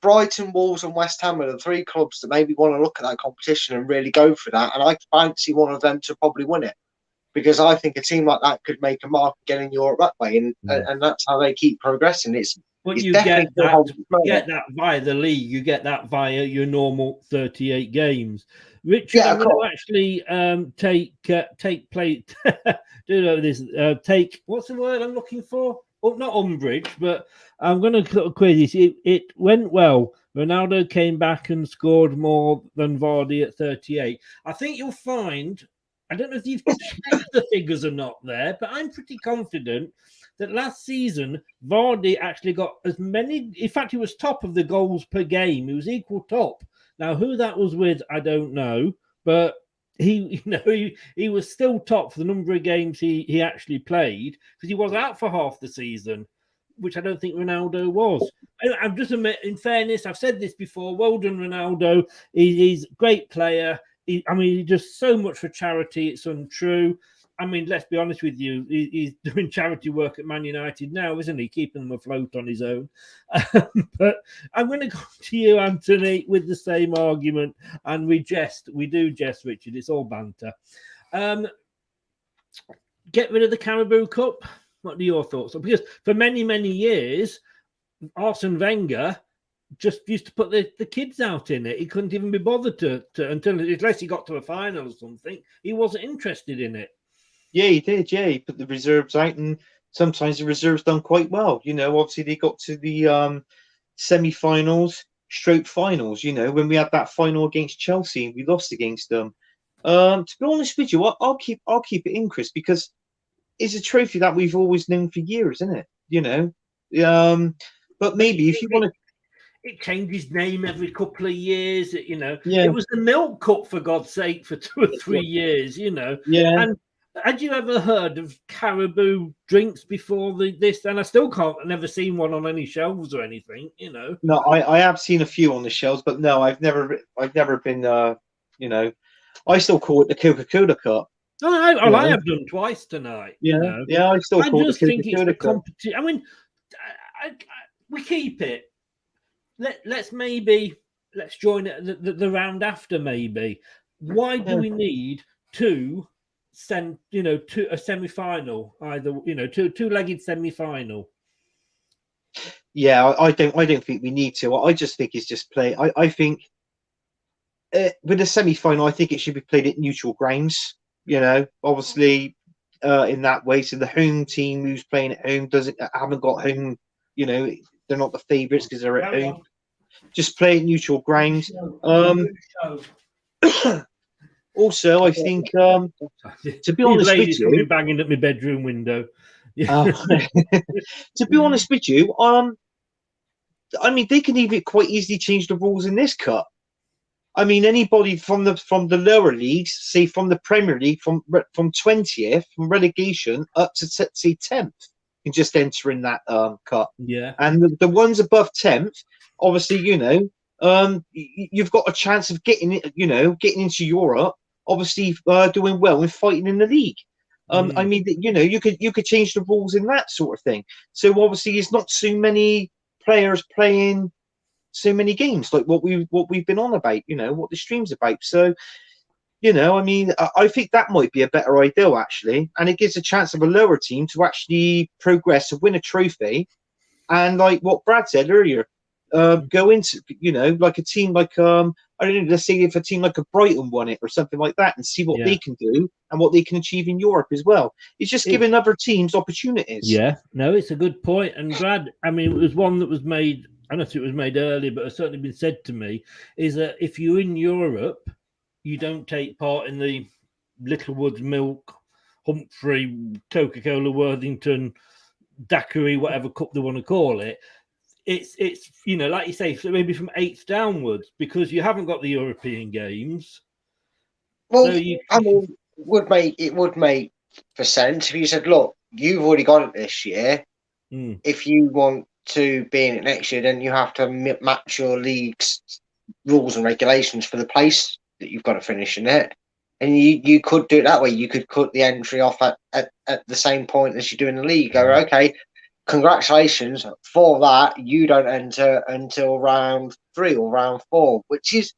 Brighton, Wolves, and West Ham are the three clubs that maybe want to look at that competition and really go for that, and I fancy one of them to probably win it, because I think a team like that could make a mark getting Europe that way, and that's how they keep progressing. You get that via the league. You get that via your normal 38 games. Richard, I'm going to actually take play. Take what's the word I'm looking for? Oh, not umbrage, but I'm going to quiz you. It went well. Ronaldo came back and scored more than Vardy at 38. I think you'll find, I don't know if you've checked the figures or not there, but I'm pretty confident that last season, Vardy actually got as many, in fact, he was top of the goals per game. He was equal top. Now, who that was with, I don't know, but he was still top for the number of games he actually played, because he was out for half the season, which I don't think Ronaldo was. I'm just admit, in fairness, I've said this before. Well done, Ronaldo. He's a great player. He does so much for charity. It's untrue. I mean, let's be honest with you. He's doing charity work at Man United now, isn't he? Keeping them afloat on his own. But I'm going to go to you, Anthony, with the same argument. And we do jest, Richard. It's all banter. Get rid of the Carabao Cup. What are your thoughts? Because for many, many years, Arsene Wenger just used to put the kids out in it. He couldn't even be bothered to unless he got to a final or something. He wasn't interested in it. Yeah, he did. Yeah, he put the reserves out, and sometimes the reserves done quite well. Obviously they got to the semi-finals, finals. When we had that final against Chelsea, we lost against them. To be honest with you, I'll keep it in, Chris, because it's a trophy that we've always known for years, isn't it? But maybe if you want to. It changes name every couple of years, Yeah. It was the Milk Cup, for God's sake, for 2 or 3 years, Yeah. And had you ever heard of Carabao drinks before this? And I still never seen one on any shelves or anything, No, I have seen a few on the shelves, but no, I've never been, I still call it the Coca-Cola Cup. I have done twice tonight. Yeah, yeah, I still call it the Coca-Cola Cup. Competition. I mean, we keep it. Let's join it the round after, maybe. Why do we need 2 a semi-final, either two-legged semi-final. Yeah, I don't think we need to. I just think it's just play. I think with the semi-final, I think it should be played at neutral grounds. Obviously, in that way, so the home team who's playing at home haven't got home. They're not the favourites because they're at home. Just play at neutral grounds. Also, I think to be honest with you, coming banging at my bedroom window. To be honest with you, I mean, they can even quite easily change the rules in this cup. I mean, anybody from the lower leagues, say from the Premier League, from 20th, from relegation up to say 10th, can just enter in that cup. Yeah. And the ones above 10th, obviously, you've got a chance of getting into Europe. Obviously, doing well and fighting in the league. I mean, you could change the rules in that sort of thing. So obviously, it's not so many players playing so many games like what we've been on about. What the stream's about. So, I mean, I think that might be a better idea actually, and it gives a chance of a lower team to actually progress and win a trophy. And like what Brad said earlier, go into like a team like I don't know, let's say if a team like a Brighton won it or something like that, and see what they can do and what they can achieve in Europe as well. It's just giving other teams opportunities. Yeah, no, it's a good point. And Brad, I mean, it was one that was made, I don't know if it was made earlier, but it's certainly been said to me, is that if you're in Europe, you don't take part in the Littlewoods, Milk, Humphrey, Coca-Cola, Worthington, Daiquiri, whatever cup they want to call it. It's like you say, so maybe from 8th downwards, because you haven't got the European games. Well, so it would make for sense if you said, look, you've already got it this year. If you want to be in it next year, then you have to match your league's rules and regulations for the place that you've got to finish in it. And you could do it that way. You could cut the entry off at the same point as you do in the league. Go, okay, congratulations for that. You don't enter until round 3 or round 4, which is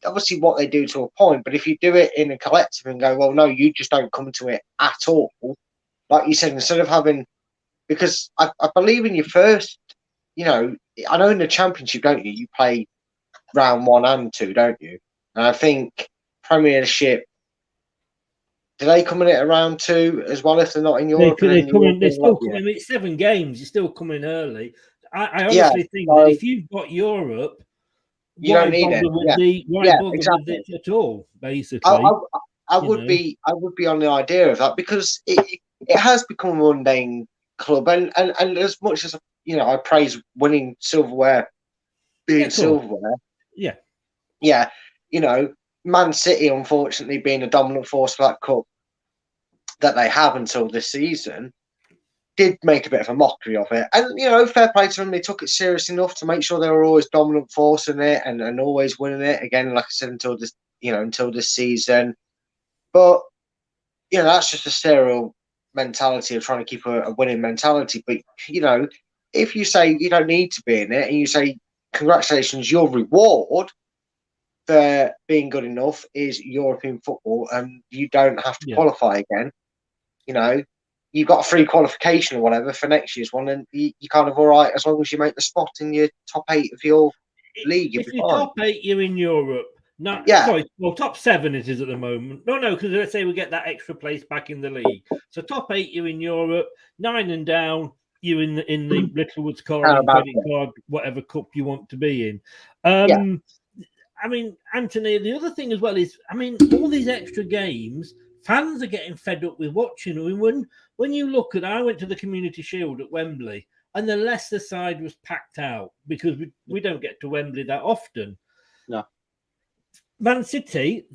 obviously what they do to a point. But if you do it in a collective and go, well, no, you just don't come to it at all. Like you said, instead of having, because I believe in your first, I know in the Championship, don't you? You play round 1 and 2, don't you? And I think Premiership, do they come in at round 2 as well if they're not in Europe? They're still coming. It's 7 games. You're still coming early. I honestly think that if you've got Europe, you don't need it. With it at all. Basically, I would be on the idea of that, because it has become a mundane club, and as much as I praise winning silverware, silverware. Yeah. Man City, unfortunately, being a dominant force for that cup that they have until this season, did make a bit of a mockery of it. And, fair play to them. They took it serious enough to make sure they were always dominant force in it and always winning it. Again, like I said, until this season. But, that's just a sterile mentality of trying to keep a winning mentality. But, if you say you don't need to be in it and you say, congratulations, your reward for being good enough is European football, and you don't have to qualify again. You've got a free qualification or whatever for next year's one, and you're kind of all right as long as you make the spot in your top 8 of your league. If you're top 8, you're in Europe. No, sorry, well, top 7 it is at the moment. No, because let's say we get that extra place back in the league. So top 8, you're in Europe. 9 and down, you're in the Littlewoods credit card, whatever cup you want to be in. I mean, Anthony, the other thing as well is, all these extra games, fans are getting fed up with watching. When you look at, I went to the Community Shield at Wembley, and the Leicester side was packed out because we don't get to Wembley that often. No. Man City,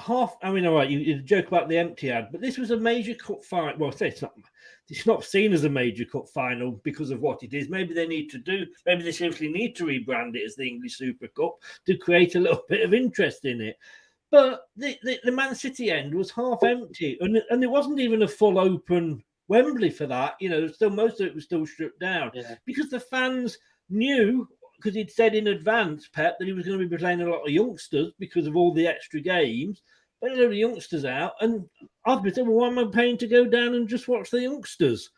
all right, you joke about the Etihad, but this was a major cup final. Well, it's not seen as a major cup final because of what it is. Maybe they simply need to rebrand it as the English Super Cup to create a little bit of interest in it. But the Man City end was half empty, and it wasn't even a full open Wembley for that. Still most of it was still stripped down because the fans knew, because he'd said in advance, Pep, that he was going to be playing a lot of youngsters because of all the extra games. putting a load of youngsters out, and I've been saying, well, why am I paying to go down and just watch the youngsters?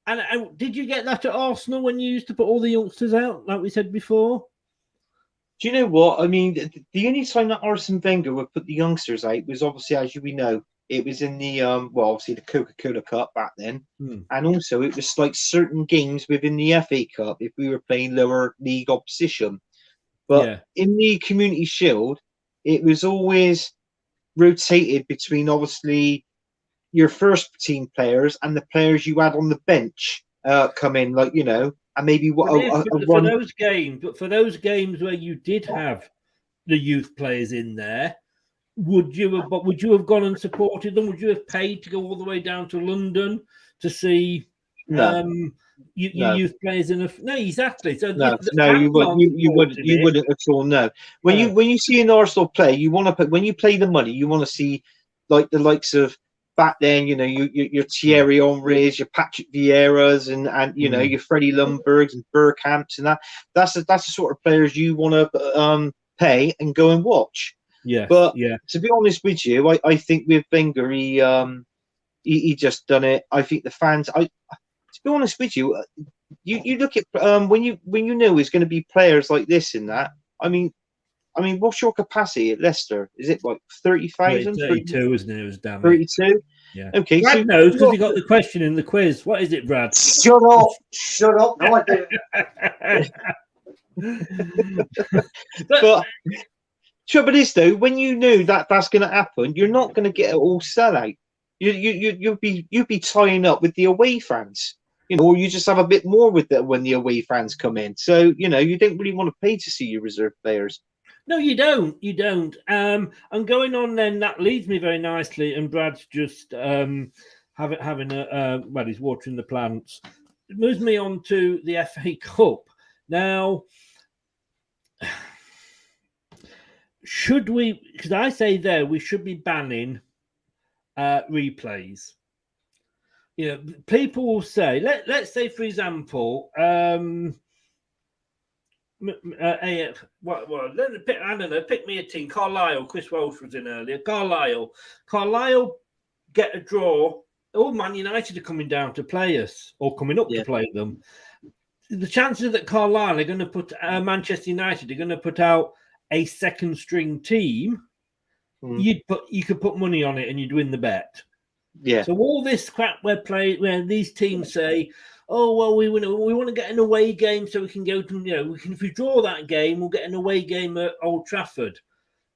And did you get that at Arsenal when you used to put all the youngsters out, like we said before? Do you know what? I mean, the only time that Arsene Wenger would put the youngsters out was obviously, as we know, it was in the obviously the Coca-Cola Cup back then, and also it was like certain games within the FA Cup if we were playing lower league opposition. But in the Community Shield, it was always rotated between obviously your first team players and the players you had on the bench come in, like, you know, and maybe for those games where you did have the youth players in there, would you have gone and supported them? Would you have paid to go all the way down to London to see youth players in a no? Exactly. So you wouldn't at all. No, when you see an Arsenal play, you want to put, when you play the money, you want to see like the likes of back then, you know, your Thierry Henrys, your Patrick Vieiras, and you know, your Freddie Ljungbergs and Bergkamps, and that's the sort of players you want to pay and go and watch. But to be honest with you, I think with Wenger, he just done it. I think the fans. To be honest with you, you look at when you know it's going to be players like this and that. I mean, what's your capacity at Leicester? Is it like 30,000? 32, isn't it? It was damn 32. Yeah. Okay. Brad knows because he got the question in the quiz. What is it, Brad? Shut up. No, I didn't. But trouble is though, when you knew that that's going to happen, you're not going to get it all sell out. You'd be tying up with the away fans, you know, or you just have a bit more with it when the away fans come in. So, you know, you don't really want to pay to see your reserve players. No, you don't. And going on then, that leads me very nicely. And Brad's just having a he's watering the plants. It moves me on to the FA Cup. Now, should we? Because I say there we should be banning replays. You know, people will say, let's say for example, I don't know, pick me a team. Carlisle, Chris Welsh was in earlier. Carlisle get a draw. All Man United are coming down to play us or coming up to play them. The chances that Carlisle are going to put Manchester United are going to put out a second string team. You could put money on it and you'd win the bet. Yeah. So all this crap where these teams say, oh well, we want to get an away game so we can go to, you know, if we draw that game, we'll get an away game at Old Trafford.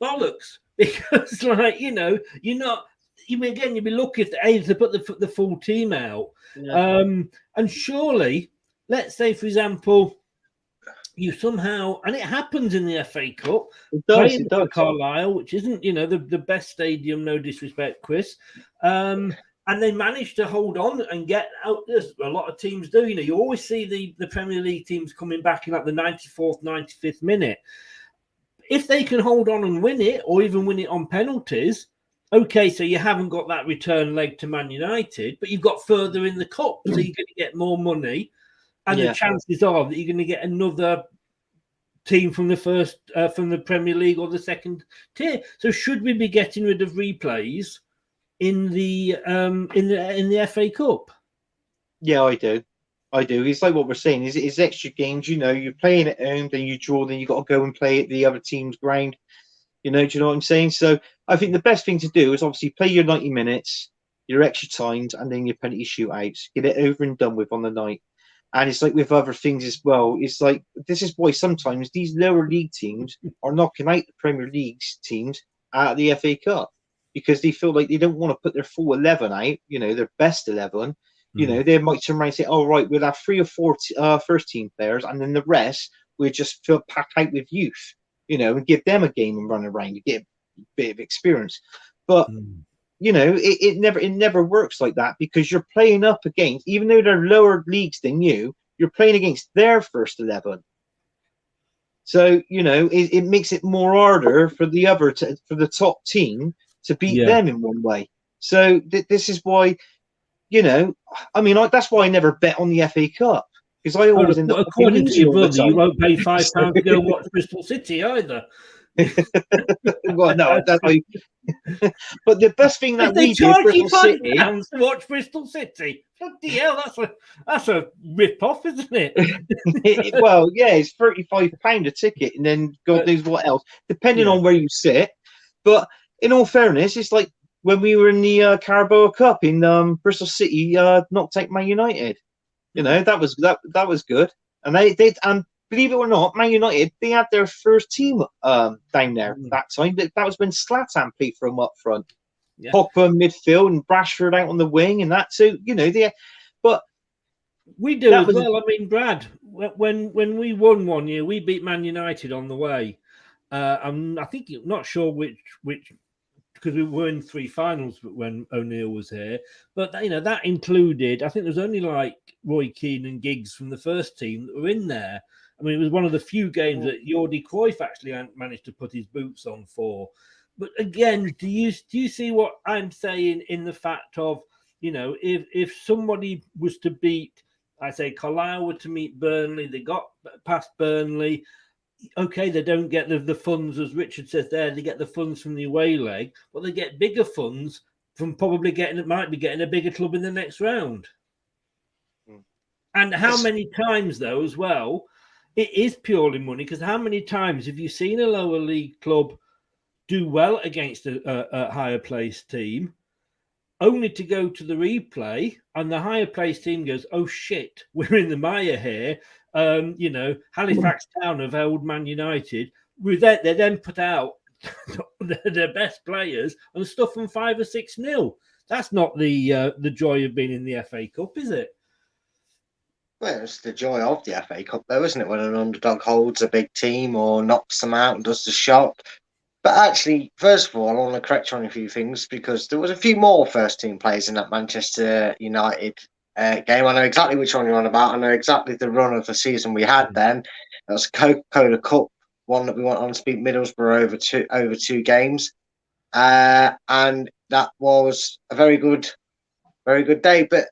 Bollocks, because like, you know, you're not. You'd be lucky if they put the full team out. Yeah. And surely, let's say for example, you somehow, and it happens in the FA Cup, it does. Carlisle, which isn't, you know, the best stadium, no disrespect, Chris. And they managed to hold on and get out. There's a lot of teams do. You know, you always see the Premier League teams coming back in like the 94th, 95th minute. If they can hold on and win it, or even win it on penalties, okay, so you haven't got that return leg to Man United, but you've got further in the cup, so you're going to get more money. And the chances are that you're going to get another team from the first, from the Premier League or the second tier. So should we be getting rid of replays in the FA Cup? Yeah, I do. It's like what we're saying. It's extra games. You know, you're playing at home, then you draw, then you got to go and play at the other team's ground. You know, do you know what I'm saying? So I think the best thing to do is obviously play your 90 minutes, your extra times, and then your penalty shootouts. Get it over and done with on the night. And it's like with other things as well. It's like, this is why sometimes these lower league teams are knocking out the Premier League's teams out of the FA Cup because they feel like they don't want to put their full 11 out, you know, their best 11. You know, they might turn around and say, oh, right, we'll have 3 or 4 first team players, and then the rest we'll just pack out with youth, you know, and give them a game and run around to get a bit of experience. But you know, it never works like that because you're playing up against, even though they're lower leagues than you're playing against their first 11. So, you know, it makes it more harder for for the top team to beat them in one way. So this is why, you know, I mean, that's why I never bet on the FA Cup because I always end up. According to your brother, you won't pay £5 to go watch Bristol City either. Well, no, But the best thing that If they we do, charge you Bristol City, £5 to watch Bristol City, bloody hell, that's a rip-off, isn't it? well, yeah, it's £35 a ticket, and then God knows what else, depending on where you sit. But in all fairness, it's like when we were in the Carabao Cup in Bristol City, knocked out Man United. You know, that was good, and they did. And believe it or not, Man United, they had their first team down there that time. That was when Zlatan played for them up front. Yeah. Pogba midfield and Rashford out on the wing, and that. So you know, but we do as well. I mean, Brad, when we won one year, we beat Man United on the way. I think not sure which because we were in 3 finals when O'Neill was here, but you know that included. I think there was only like Roy Keane and Giggs from the first team that were in there. I mean, it was one of the few games that Jordi Cruyff actually managed to put his boots on for. But again, do you see what I'm saying in the fact of, you know, if somebody was to beat, I say Carlisle were to meet Burnley, they got past Burnley. Okay, they don't get the funds, as Richard says there, they get the funds from the away leg, but they get bigger funds from probably getting a bigger club in the next round. And how many times, though, as well, it is purely money, because how many times have you seen a lower league club do well against a higher placed team, only to go to the replay and the higher placed team goes, oh shit, we're in the mire here. You know, Halifax Town have held Man United. They then put out their best players and stuff them 5 or 6-0. That's not the joy of being in the FA Cup, is it? Well, it's the joy of the FA Cup, though, isn't it? When an underdog holds a big team or knocks them out and does the shot. But actually, first of all, I want to correct you on a few things, because there was a few more first-team players in that Manchester United game. I know exactly which one you're on about. I know exactly the run of the season we had then. That was Coca-Cola Cup, one that we went on to beat Middlesbrough over two games. And that was a very good day. But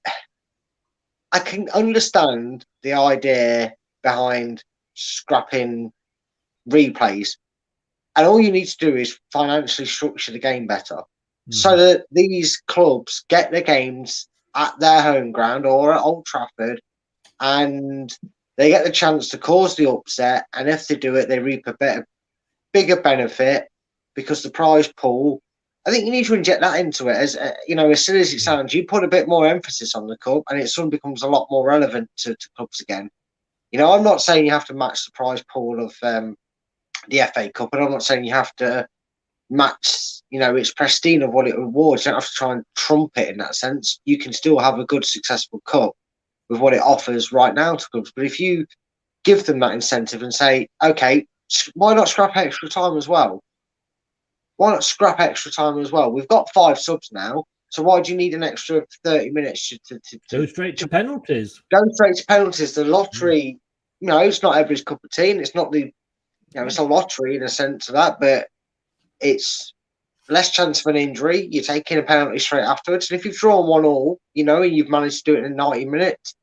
I can understand the idea behind scrapping replays. And all you need to do is financially structure the game better, so that these clubs get their games at their home ground or at Old Trafford, and they get the chance to cause the upset. And if they do it, they reap a bigger benefit, because the prize pool, I think you need to inject that into it. As you know, as silly as it sounds, you put a bit more emphasis on the cup, and it suddenly becomes a lot more relevant to clubs again. You know, I'm not saying you have to match the prize pool of the FA Cup, and I'm not saying you have to match, you know, its pristine of what it rewards. You don't have to try and trump it in that sense. You can still have a good, successful cup with what it offers right now to clubs. But if you give them that incentive and say, okay, why not scrap extra time as well? Why not scrap extra time as well? We've got 5 subs now, so why do you need an extra 30 minutes to go straight to penalties? Go straight to penalties. The lottery, you know, it's not everybody's cup of tea, and it's not the, you know, it's a lottery in a sense of that, but it's less chance of an injury. You're taking a penalty straight afterwards. And if you've drawn 1-1, you know, and you've managed to do it in 90 minutes,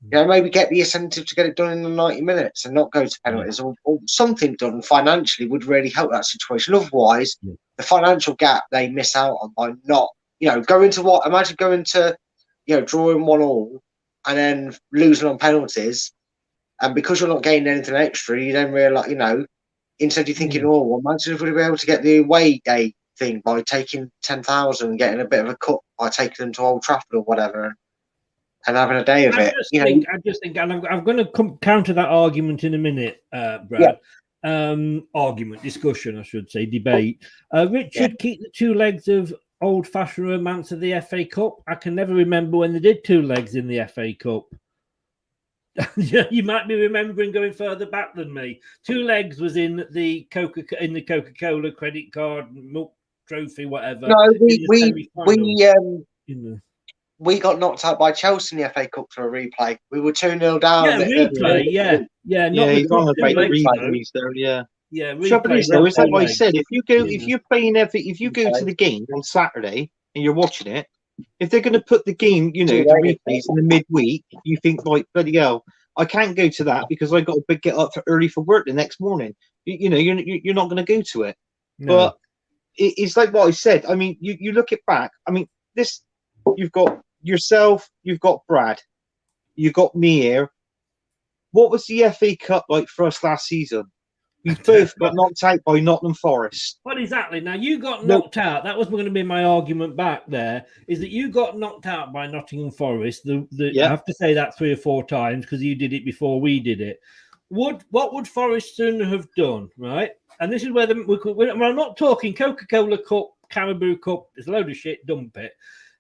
you know, maybe get the incentive to get it done in the 90 minutes and not go to penalties, or something done financially would really help that situation. Otherwise, the financial gap they miss out on by not, you know, imagine going to, you know, drawing 1-1 and then losing on penalties. And because you're not gaining anything extra, you then realise, you know, instead you're thinking, oh, well, imagine if we'd be able to get the away day thing by taking 10,000 and getting a bit of a cut by taking them to Old Trafford or whatever, and having a day of it. I just think, and I'm going to counter that argument in a minute, Brad. Yeah. Discussion, I should say, debate. Richard, keep the 2 legs of old-fashioned romance of the FA Cup. I can never remember when they did 2 legs in the FA Cup. You might be remembering going further back than me. 2 legs was in the Coca-Cola credit card milk trophy, whatever. No, we got knocked out by Chelsea in the FA Cup for a replay. We were 2-0 down. Yeah, replay. Trouble is, though, is like what I said. If you go to the game on Saturday and you're watching it, if they're going to put the game, you know, the replays in the midweek, you think, like, bloody hell, I can't go to that because I got to get up early for work the next morning. You know, you're not going to go to it. No. But it's like what I said. I mean, you look it back. I mean, this, you've got yourself, you've got Brad, you've got me here. What was the FA Cup like for us last season? We both got knocked out by Nottingham Forest. Well, exactly. Now, you got knocked out. That was going to be my argument back there, is that you got knocked out by Nottingham Forest. I have to say that 3 or 4 times because you did it before we did it. What would Forest sooner have done, right? And this is where I'm not talking Coca-Cola Cup, Caribou Cup. It's a load of shit. Dump it.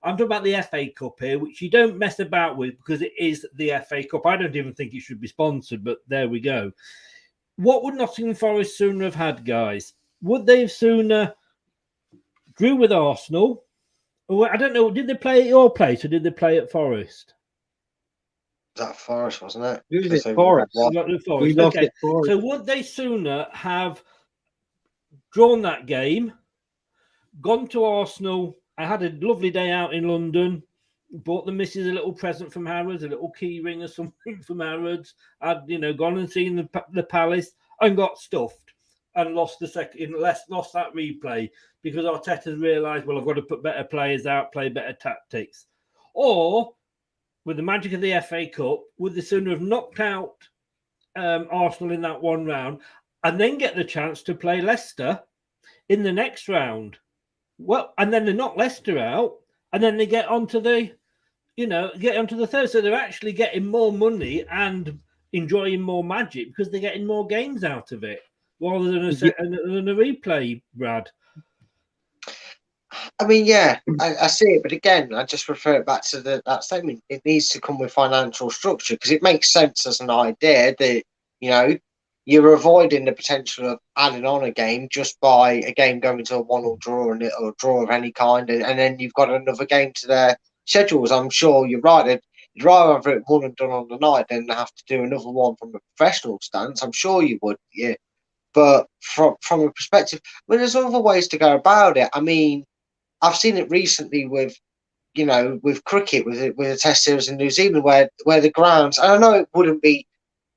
I'm talking about the FA Cup here, which you don't mess about with because it is the FA Cup. I don't even think it should be sponsored, but there we go. What would Nottingham Forest sooner have had, guys? Would they have sooner drew with Arsenal? Or, I don't know. Did they play at your place or did they play at Forest? That Forest, wasn't it? Who was it? Forest. We lost it, Forest. So would they sooner have drawn that game, gone to Arsenal? I had a lovely day out in London. Bought the missus a little present from Harrods, a little key ring or something from Harrods. I'd, gone and seen the Palace and got stuffed and lost lost that replay because Arteta's realised, well, I've got to put better players out, play better tactics. Or, with the magic of the FA Cup, would they sooner have knocked out Arsenal in that one round and then get the chance to play Leicester in the next round? Well, and then they knock Leicester out. And then they get onto the third. So they're actually getting more money and enjoying more magic because they're getting more games out of it rather than a replay, Brad. I mean, yeah, I see it. But again, I just refer it back to that statement. It needs to come with financial structure because it makes sense as an idea that, you're avoiding the potential of adding on a game just by a game going to a 1-1 draw or a draw of any kind, and then you've got another game to their schedules. I'm sure you're right. You'd rather have it one and done on the night than have to do another one from a professional stance. I'm sure you would, yeah. But from a perspective, there's other ways to go about it. I mean, I've seen it recently with cricket, with a test series in New Zealand where the grounds, and I know it wouldn't be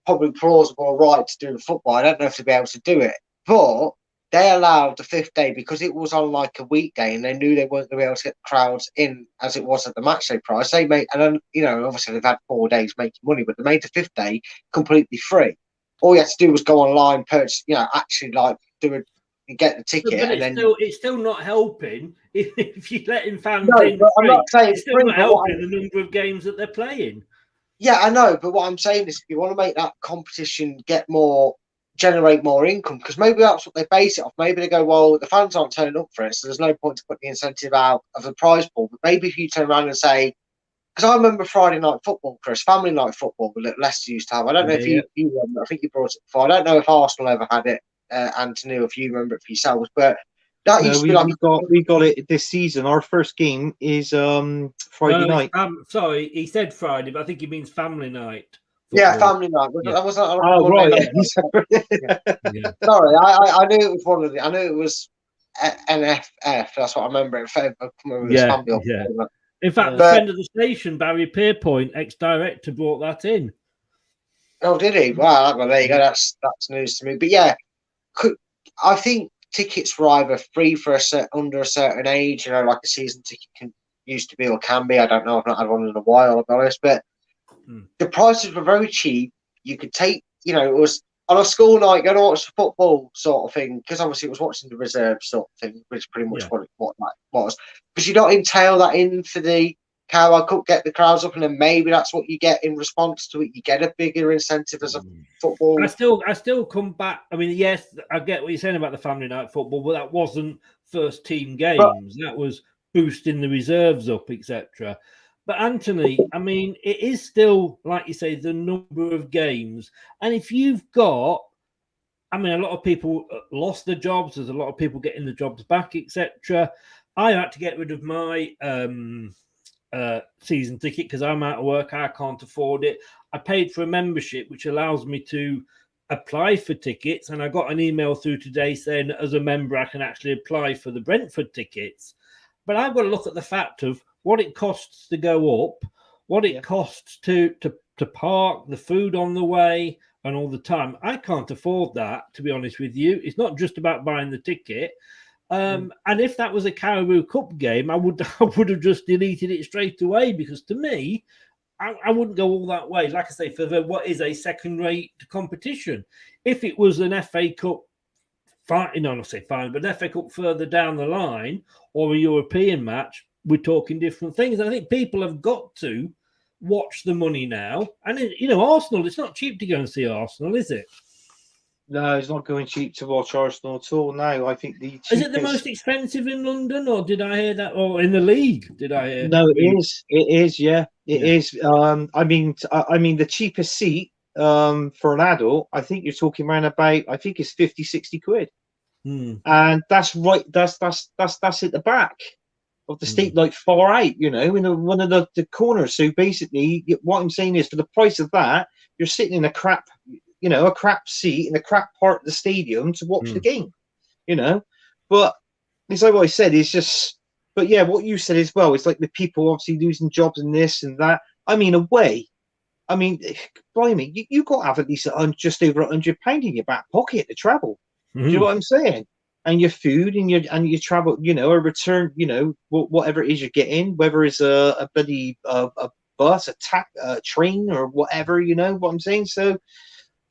probably plausible or right to do in football. I don't know if they'll be able to do it, but they allowed the 5th day because it was on like a weekday and they knew they weren't going to be able to get the crowds in as it was at the match day price. They made, and then, obviously they've had 4 days making money, but they made the 5th day completely free. All you had to do was go online, purchase, actually like get the ticket. But and it's still not helping if you're letting fans in. But I'm not saying it's still not helping the number of games that they're playing. Yeah, I know, but what I'm saying is if you want to make that competition generate more income, because maybe that's what they base it off. Maybe they go, well, the fans aren't turning up for it, so there's no point to put the incentive out of the prize pool. But maybe if you turn around and say, because I remember Friday night football, Chris, family night football that Leicester used to have. I don't know if you remember. I think you brought it before. I don't know if Arsenal ever had it, Anthony, or if you remember it for yourselves, but that used to be we got it this season. Our first game is Friday night. Sorry, he said Friday, but I think he means family night. Football. Yeah, family night. Yeah. That wasn't. Right. Sorry, I knew it was one of the. I knew it was NFF. That's what I remember. In fact, In fact, the friend of the station, Barry Pierpoint, ex-director, brought that in. Oh, did he? Wow, well, there you go. That's news to me. But yeah, I think tickets were either free for under a certain age, like a season ticket used to be or can be. I don't know. I've not had one in a while, I'll be honest. But the prices were very cheap. You could take, it was on a school night, go to watch the football sort of thing, because obviously it was watching the reserve sort of thing, which is pretty much what that was. But you don't entail that in for the Carabao Cup, get the crowds up, and then maybe that's what you get in response to it. You get a bigger incentive as a football. I still come back. I mean, yes, I get what you're saying about the family night football, but that wasn't first team games. That was boosting the reserves up, etc. But Anthony, I mean, it is still, like you say, the number of games. And if you've got, I mean, a lot of people lost their jobs. There's a lot of people getting the jobs back, etc. I had to get rid of my season ticket because I'm out of work. I can't afford it. I paid for a membership, which allows me to apply for tickets. And I got an email through today saying that as a member, I can actually apply for the Brentford tickets. But I've got to look at the fact of what it costs to go up, what it costs to park, the food on the way, and all the time. I can't afford that, to be honest with you. It's not just about buying the ticket. And if that was a Caribou Cup game, I would have just deleted it straight away, because to me, I wouldn't go all that way. Like I say, for what is a second-rate competition. If it was an FA Cup, but an FA Cup further down the line, or a European match, we're talking different things. And I think people have got to watch the money now. And, Arsenal, it's not cheap to go and see Arsenal, is it? No, it's not going cheap to watch Arsenal at all. No, I think the cheapest... Is it the most expensive in London, or did I hear that? Or in the league, did I hear? No, it is. It is, yeah. It is. I mean, the cheapest seat for an adult, I think you're talking around about, I think it's 50, 60 quid. And that's right. That's at the back of the state, like far out, in one of the corners. So basically, what I'm saying is, for the price of that, you're sitting in a crap seat in a crap part of the stadium to watch the game, But it's like what I said. It's just, but yeah, what you said as well. It's like the people obviously losing jobs and this and that. I mean, away. I mean, blimey, you got to have at least just over £100 in your back pocket to travel. Do you know what I'm saying? And your food and your travel, a return, whatever it is you're getting, whether it's a bloody a bus, a train, or whatever, what I'm saying. So,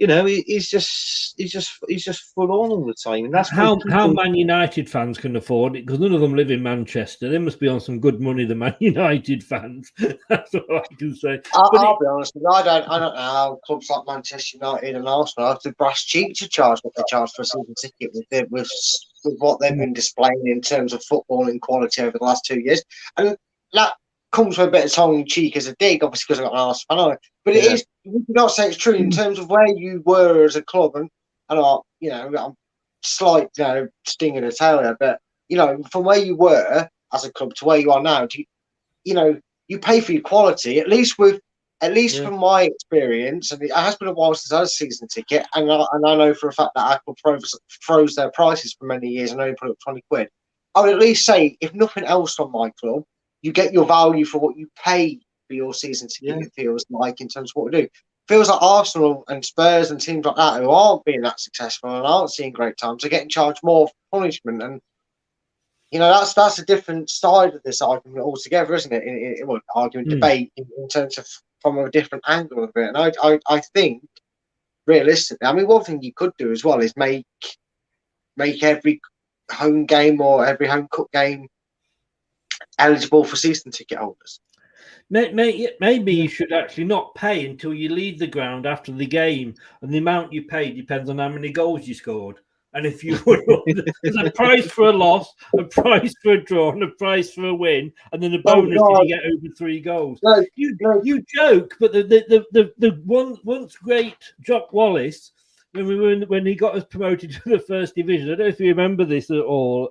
it's just full on all the time, and that's how Man United fans can afford it, because none of them live in Manchester. They must be on some good money, the Man United fans. That's all I can say. I'll be honest with you, I don't know how clubs like Manchester United and Arsenal have the brass cheek to charge what they charge for a season ticket with what they've been displaying in terms of footballing quality over the last 2 years, and that comes with a bit of tongue in cheek as a dig, obviously, because I've got an Arsenal fan. But it is, you cannot say it's true in terms of where you were as a club, and I'm slight, sting in the tail there, but from where you were as a club to where you are now, you pay for your quality, at least from my experience, and it has been a while since I had a season ticket, and I know for a fact that Apple froze their prices for many years and only put up 20 quid. I would at least say, if nothing else from my club, you get your value for what you pay for your season ticket, it feels like, in terms of what we do. It feels like Arsenal and Spurs and teams like that who aren't being that successful and aren't seeing great times are getting charged more for punishment. And, that's a different side of this argument altogether, isn't it? Debate in terms of from a different angle of it. And I think, realistically, I mean, one thing you could do as well is make every home game or every home cup game eligible for season ticket holders. Maybe you should actually not pay until you leave the ground after the game, and the amount you pay depends on how many goals you scored. And if you there's a price for a loss, a price for a draw, and a price for a win, and then a bonus if you get over 3 goals. No, you joke, but the once great Jock Wallace, when he got us promoted to the first division, I don't know if you remember this at all,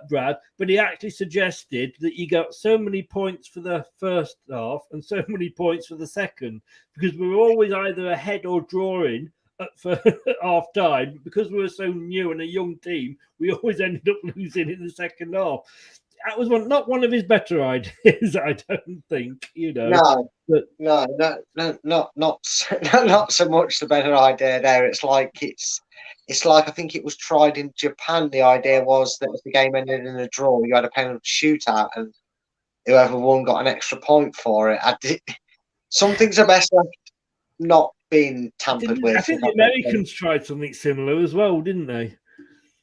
Brad, but he actually suggested that you got so many points for the first half and so many points for the second, because we were always either ahead or drawing for half time. Because we were so new and a young team, we always ended up losing in the second half. That was not one of his better ideas, I don't think. No, not so much the better idea there. It's like I think it was tried in Japan. The idea was that if the game ended in a draw, you had a penalty shootout, and whoever won got an extra point for it. Some things are best left not being tampered with. I think the Americans tried something similar as well, didn't they?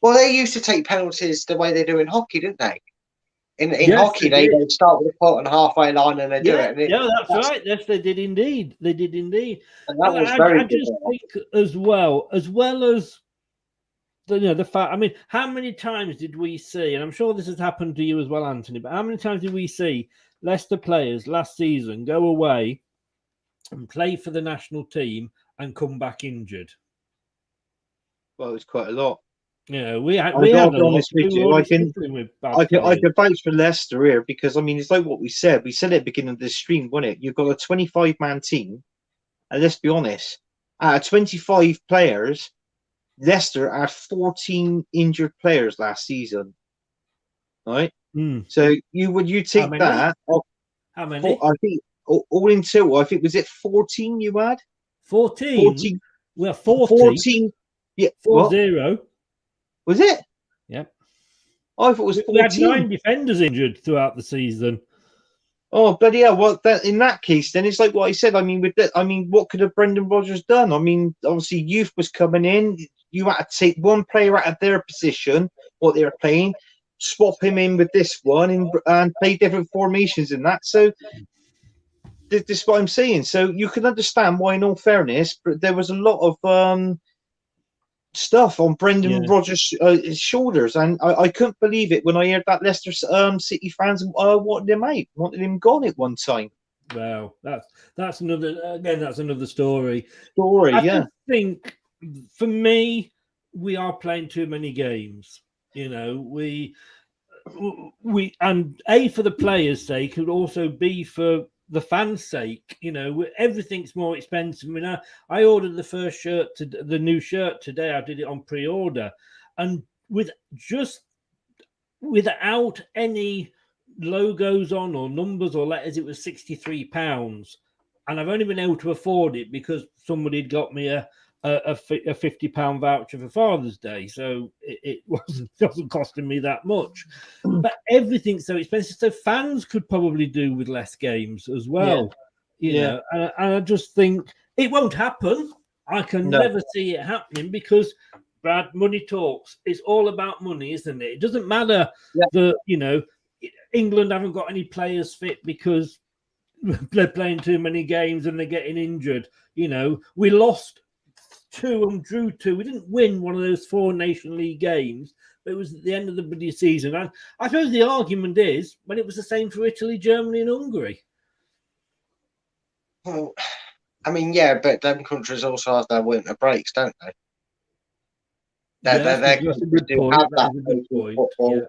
Well, they used to take penalties the way they do in hockey, didn't they? In hockey, they start with a foot and halfway line, and they do it. And that's right. Yes, they did indeed. And that was very good. I just think as well as the fact. I mean, how many times did we see? And I'm sure this has happened to you as well, Anthony. But how many times did we see Leicester players last season go away and play for the national team and come back injured? Well, it was quite a lot. We had. I'll be honest with you. I can vouch for Leicester here, because I mean, it's like what we said. We said at the beginning of this stream, wasn't it? You've got a 25-man team, and let's be honest, out of 25 players, Leicester had 14 injured players last season. Right? So you take that. How many? I think all in total, I think, was it 14 you had? 14. Well, 40. 14. Yeah. 40. Was it? Yep. I thought it was We had 14. 9 defenders injured throughout the season. Oh, bloody hell. Well, in that case, then it's like what I said. I mean, what could have Brendan Rodgers done? I mean, obviously, youth was coming in. You had to take one player out of their position, what they were playing, swap him in with this one, and play different formations in that. So, this is what I'm saying. So, you can understand why, in all fairness, but there was a lot of stuff on Brendan Rodgers' shoulders, and I couldn't believe it when I heard that Leicester City fans wanted him gone at one time. Well, that's another story. I think for me, we are playing too many games. You know, we and A, for the players' sake, and also B, for the fans' sake. You know, everything's more expensive. I mean, I ordered the first shirt, the new shirt today. I did it on pre-order, and without any logos on or numbers or letters, it was £63, and I've only been able to afford it because somebody had got me a £50 voucher for Father's Day, so it wasn't costing me that much. But everything's so expensive, so fans could probably do with less games as well. You know, and I just think it won't happen. I can never see it happening because, Brad, money talks. It's all about money, isn't it? It doesn't matter that, you know, England haven't got any players fit because they're playing too many games and they're getting injured. You know, we lost 2 and drew 2. We didn't win one of those 4 Nation League games, but it was at the end of the season. And I suppose the argument is when it was the same for Italy, Germany, and Hungary. Well, I mean, yeah, but them countries also have their winter breaks, don't they? They're That's a good point. That's a good point. Football. Yeah.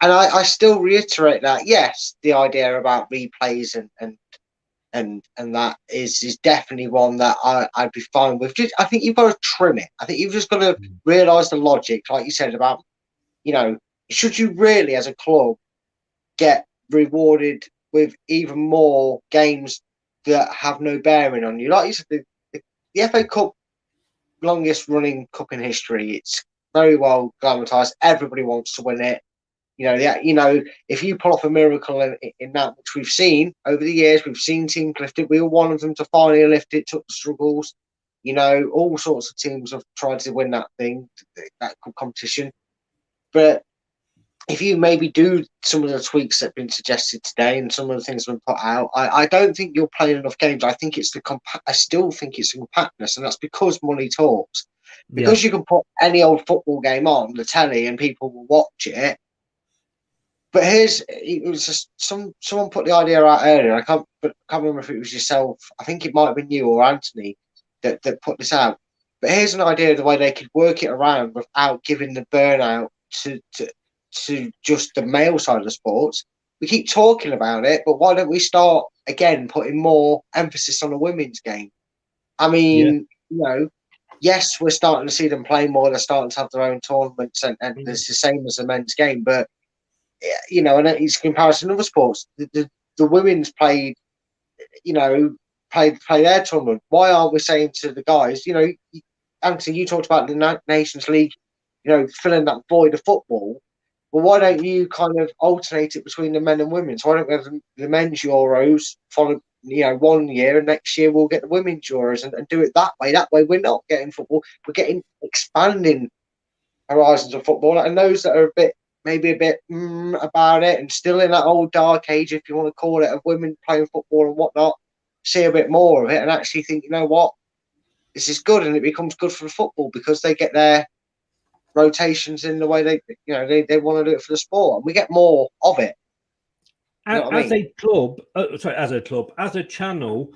And I still reiterate that, yes, the idea about replays and that is definitely one that I'd be fine with. I think you've got to trim it. I think you've just got to realise the logic, like you said, about, you know, should you really, as a club, get rewarded with even more games that have no bearing on you? Like you said, the FA Cup, longest running cup in history, it's very well glamorised. Everybody wants to win it. You know, if you pull off a miracle in that, which we've seen over the years, we've seen teams lift it. We all wanted them to finally lift it, took the struggles. You know, all sorts of teams have tried to win that thing, that competition. But if you maybe do some of the tweaks that have been suggested today and some of the things that have been put out, I don't think you're playing enough games. I think it's I still think it's the compactness, and that's because money talks. Because you can put any old football game on the telly and people will watch it. But it was just someone put the idea out earlier. I can't remember if it was yourself. I think it might have been you or Anthony that put this out. But here's an idea of the way they could work it around without giving the burnout to just the male side of the sports. We keep talking about it, but why don't we start again putting more emphasis on the women's game? I mean, you know, yes, we're starting to see them play more. They're starting to have their own tournaments, and it's the same as the men's game, but. You know, and it's comparison to other sports. The women's played, you know, play their tournament. Why aren't we saying to the guys, you know, Anthony, you talked about the Nations League, you know, filling that void of football. Well, why don't you kind of alternate it between the men and women? So why don't we have the men's Euros follow, you know, 1 year, and next year we'll get the women's Euros and do it that way. That way we're not getting football. We're getting expanding horizons of football. And those that are maybe a bit about it and still in that old dark age, if you want to call it, of women playing football and whatnot, see a bit more of it and actually think, you know what, this is good, and it becomes good for the football because they get their rotations in the way they want to do it for the sport, and we get more of it. As a channel,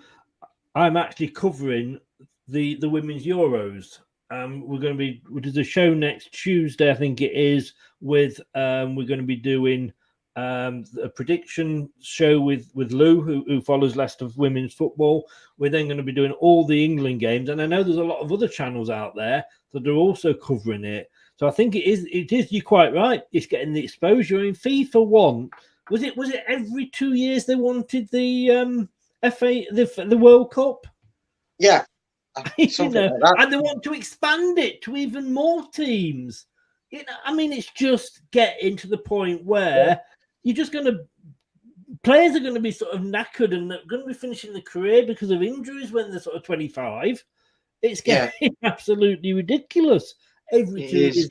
I'm actually covering the women's Euros. We're going to be there's a show next Tuesday, I think it is, with we're going to be doing a prediction show with Lou, who follows Leicester women's football. We're then going to be doing all the England games, and I know there's a lot of other channels out there that are also covering it. So I think it is. You're quite right. It's getting the exposure. In FIFA want was it every 2 years they wanted the the World Cup? Yeah. You know, like and they want to expand it to even more teams. I mean, it's just getting to the point where you're just going to. Players are going to be sort of knackered and they're going to be finishing the career because of injuries when they're sort of 25. It's getting absolutely ridiculous. Everything is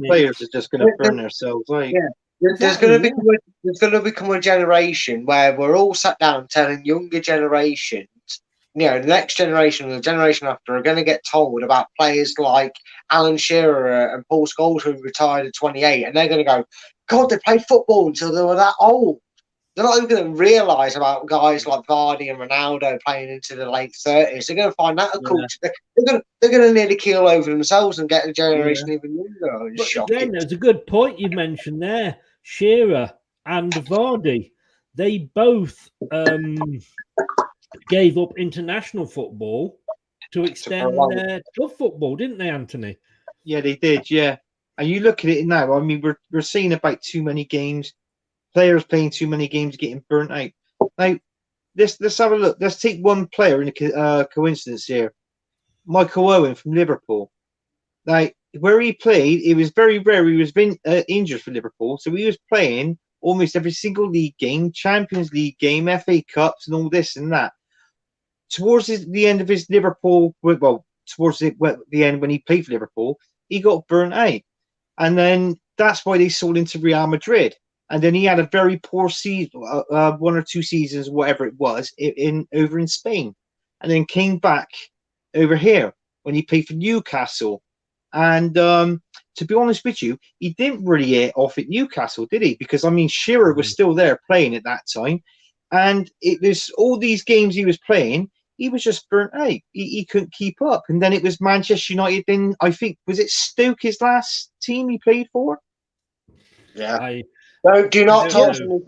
players are just going to burn themselves out. Yeah. There's going to become a generation where we're all sat down telling younger generations, the next generation and the generation after are going to get told about players like Alan Shearer and Paul Scholes who retired at 28, and they're going to go, God, they played football until they were that old. They're not even going to realise about guys like Vardy and Ronaldo playing into the late 30s. They're going to find that a culture. They're going to nearly keel over themselves and get a generation even younger. But again, there's a good point you mentioned there. Shearer and Vardy, they both gave up international football to extend their club football, didn't they, Anthony? Yeah, they did, yeah. And you look at it now, I mean, we're seeing about too many games. Players playing too many games, getting burnt out. Now, let's have a look. Let's take one player in a coincidence here. Michael Owen from Liverpool. Now, where he played, it was very rare. He was injured for Liverpool, so he was playing almost every single league game, Champions League game, FA Cups, and all this and that. Towards the end of his Liverpool, towards the end when he played for Liverpool, he got burnt out, and then that's why they sold him to Real Madrid. And then he had a very poor season, 1 or 2 seasons, whatever it was, over in Spain. And then came back over here when he played for Newcastle. And to be honest with you, he didn't really hit off at Newcastle, did he? Because, I mean, Shearer was still there playing at that time. And it was all these games he was playing, he was just burnt out. He couldn't keep up. And then it was Manchester United. Then I think, was it Stoke, his last team he played for? Yeah. No, do not talk to me.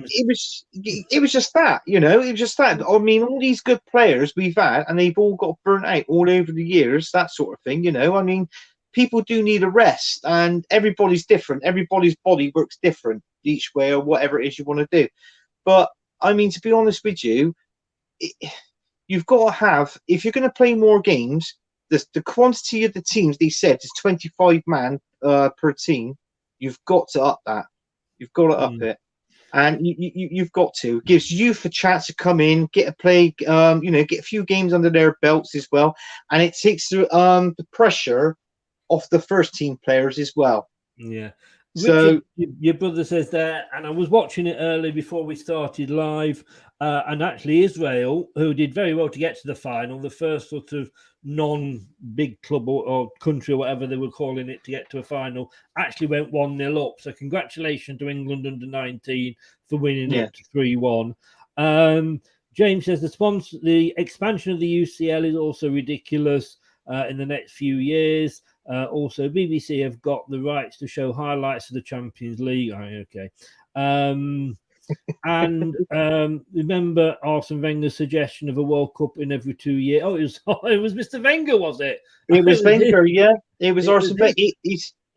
It was just that, it was just that. I mean, all these good players we've had, and they've all got burnt out all over the years, that sort of thing, I mean, people do need a rest, and everybody's different. Everybody's body works different each way, or whatever it is you want to do. But, I mean, to be honest with you, you've got to have, if you're going to play more games, the quantity of the teams, they said, is 25 man per team. You've got to up that. You've got to up it, and you've got to. It gives youth a chance to come in, get a play, get a few games under their belts as well, and it takes the pressure off the first team players as well. Yeah. So Richard, your brother says there, and I was watching it early before we started live, and actually Israel, who did very well to get to the final, the first sort of non-big club or country or whatever they were calling it to get to a final, actually went 1-0 up. So congratulations to England under 19 for winning it 3-1. James says the expansion of the UCL is also ridiculous in the next few years. Also, BBC have got the rights to show highlights of the Champions League. And remember Arsene Wenger's suggestion of a World Cup in every 2 years? Oh, it was Mr. Wenger, was it? It was Wenger, yeah. It was Arsene Wenger.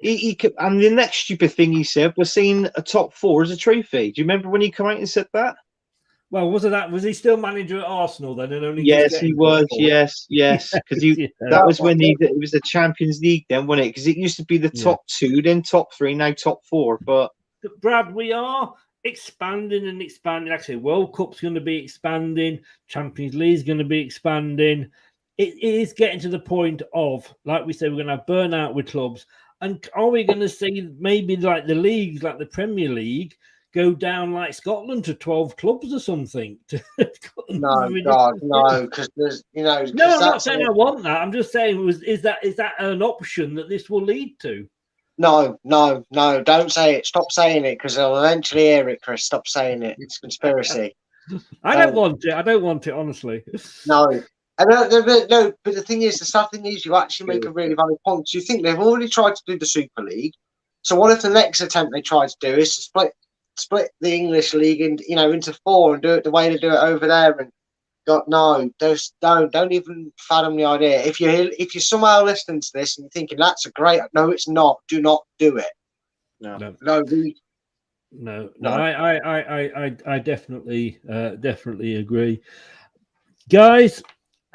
And the next stupid thing he said was saying a top 4 as a trophy. Do you remember when he came out and said that? Well, was he still manager at Arsenal then? And only yes, he was. Yes, because that was when it was the Champions League then, wasn't it? Because it used to be the top 2, then top 3, now top 4. But Brad, we are expanding and expanding. Actually, World Cup's going to be expanding. Champions League's going to be expanding. It is getting to the point of, like we said, we're going to have burnout with clubs. And are we going to see maybe like the leagues, like the Premier League, go down like Scotland to 12 clubs or something? No, God, no, because there's, No, I'm not saying I want that. I'm just saying, is that an option that this will lead to? No, don't say it. Stop saying it, because I'll eventually hear it, Chris. Stop saying it. It's conspiracy. I don't want it. I don't want it, honestly. No. No, but the thing is, the sad thing is, you actually make a really valid point. So you think they've already tried to do the Super League. So what if the next attempt they try to do is to split the English league into 4 and do it the way they do it over there? And God, no, don't even fathom the idea. If you're somehow listening to this and you're thinking that's a great, no, it's not. Do not do it. No. I definitely agree, guys.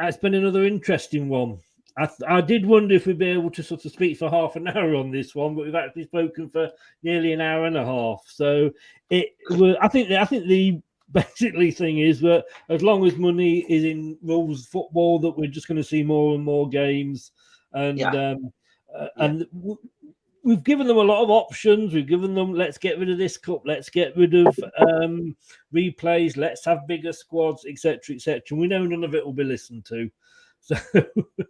It's been another interesting one. I did wonder if we'd be able to sort of speak for half an hour on this one, but we've actually spoken for nearly an hour and a half. So I think the basically thing is that as long as money is in rules football, that we're just going to see more and more games, and we've given them a lot of options. We've given them, let's get rid of this cup, let's get rid of replays, let's have bigger squads, etc., etc. We know none of it will be listened to. So,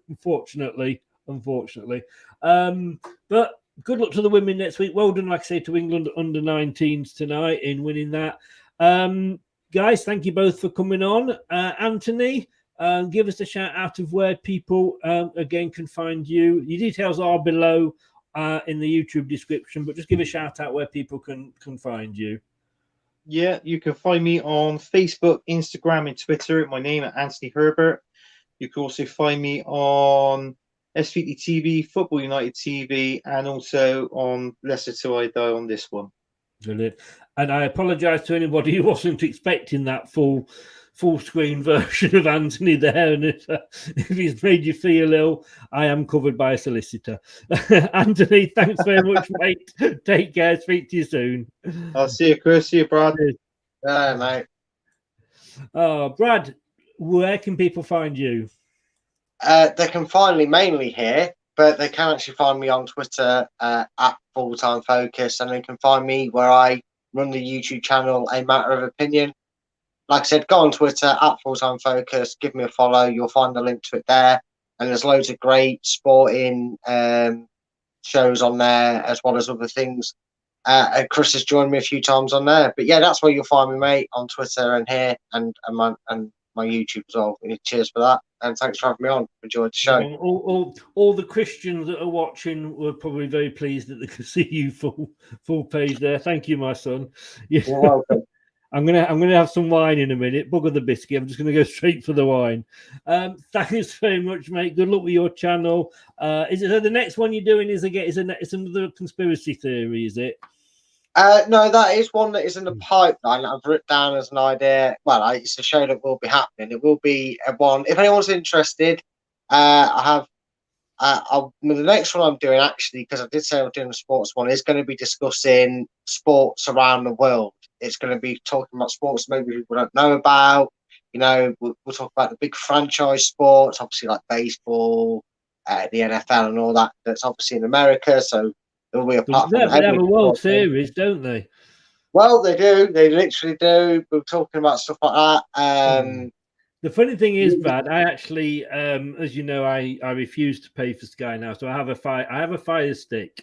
unfortunately. But good luck to the women next week. Well done, like I say, to England under 19s tonight in winning that. Guys, thank you both for coming on. Anthony, give us a shout out of where people again can find you. Your details are below in the YouTube description, but just give a shout out where people can find you. Yeah, you can find me on Facebook, Instagram, and Twitter. My name is Anthony Herbert. You can also find me on LTIDtv, Football United TV, and also on Leicester Till I Die on this one. Brilliant. And I apologise to anybody who wasn't expecting that full screen version of Anthony there. And if he's made you feel ill, I am covered by a solicitor. Anthony, thanks very much, mate. Take care. Speak to you soon. I'll see you, Chris. See you, Brad. Mate. Brad, where can people find you? They can find me mainly here, but they can actually find me on Twitter at Full-Time Focus, and they can find me where I run the YouTube channel A Matter of Opinion. Like I said, go on Twitter at Full-Time Focus, give me a follow. You'll find the link to it there, and there's loads of great sporting shows on there, as well as other things. Chris has joined me a few times on there, but yeah, that's where you'll find me, mate, on Twitter and here, and my YouTube as well. Cheers for that, and thanks for having me on. Enjoyed the show. All the Christians that are watching were probably very pleased that they could see you full page there. Thank you, my son. You're welcome. I'm gonna have some wine in a minute. Bugger the biscuit. I'm just gonna go straight for the wine. Thanks very much, mate. Good luck with your channel. Is it the next one you're doing? It's another conspiracy theory? Is it? No, that is one that is in the pipeline that I've written down as an idea. Well, it's a show that will be happening. It will be one. If anyone's interested, the next one I'm doing, actually, because I did say I'm doing a sports one, is going to be discussing sports around the world. It's going to be talking about sports maybe people don't know about. You know, we'll talk about the big franchise sports, obviously like baseball, the NFL, and all that. That's obviously in America, so. They have a World Series, don't they? Well, they do. They literally do. We're talking about stuff like that. The funny thing is, Brad, I actually, as you know, I refuse to pay for Sky now, so I have a Fire Stick,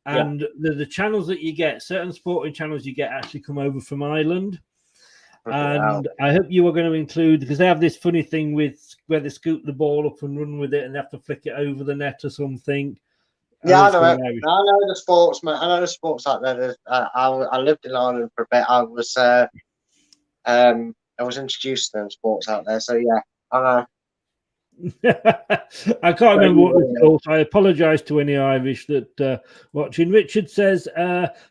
and the channels that you get, certain sporting channels you get, actually come over from Ireland. And I hope you are going to include, because they have this funny thing with where they scoop the ball up and run with it, and they have to flick it over the net or something. Yeah, I know it. I know the sports, man. I know the sports out there. I lived in Ireland for a bit. I was introduced to them sports out there. So yeah, I know. I can't remember what it's called. So I apologise to any Irish that watching. Richard says,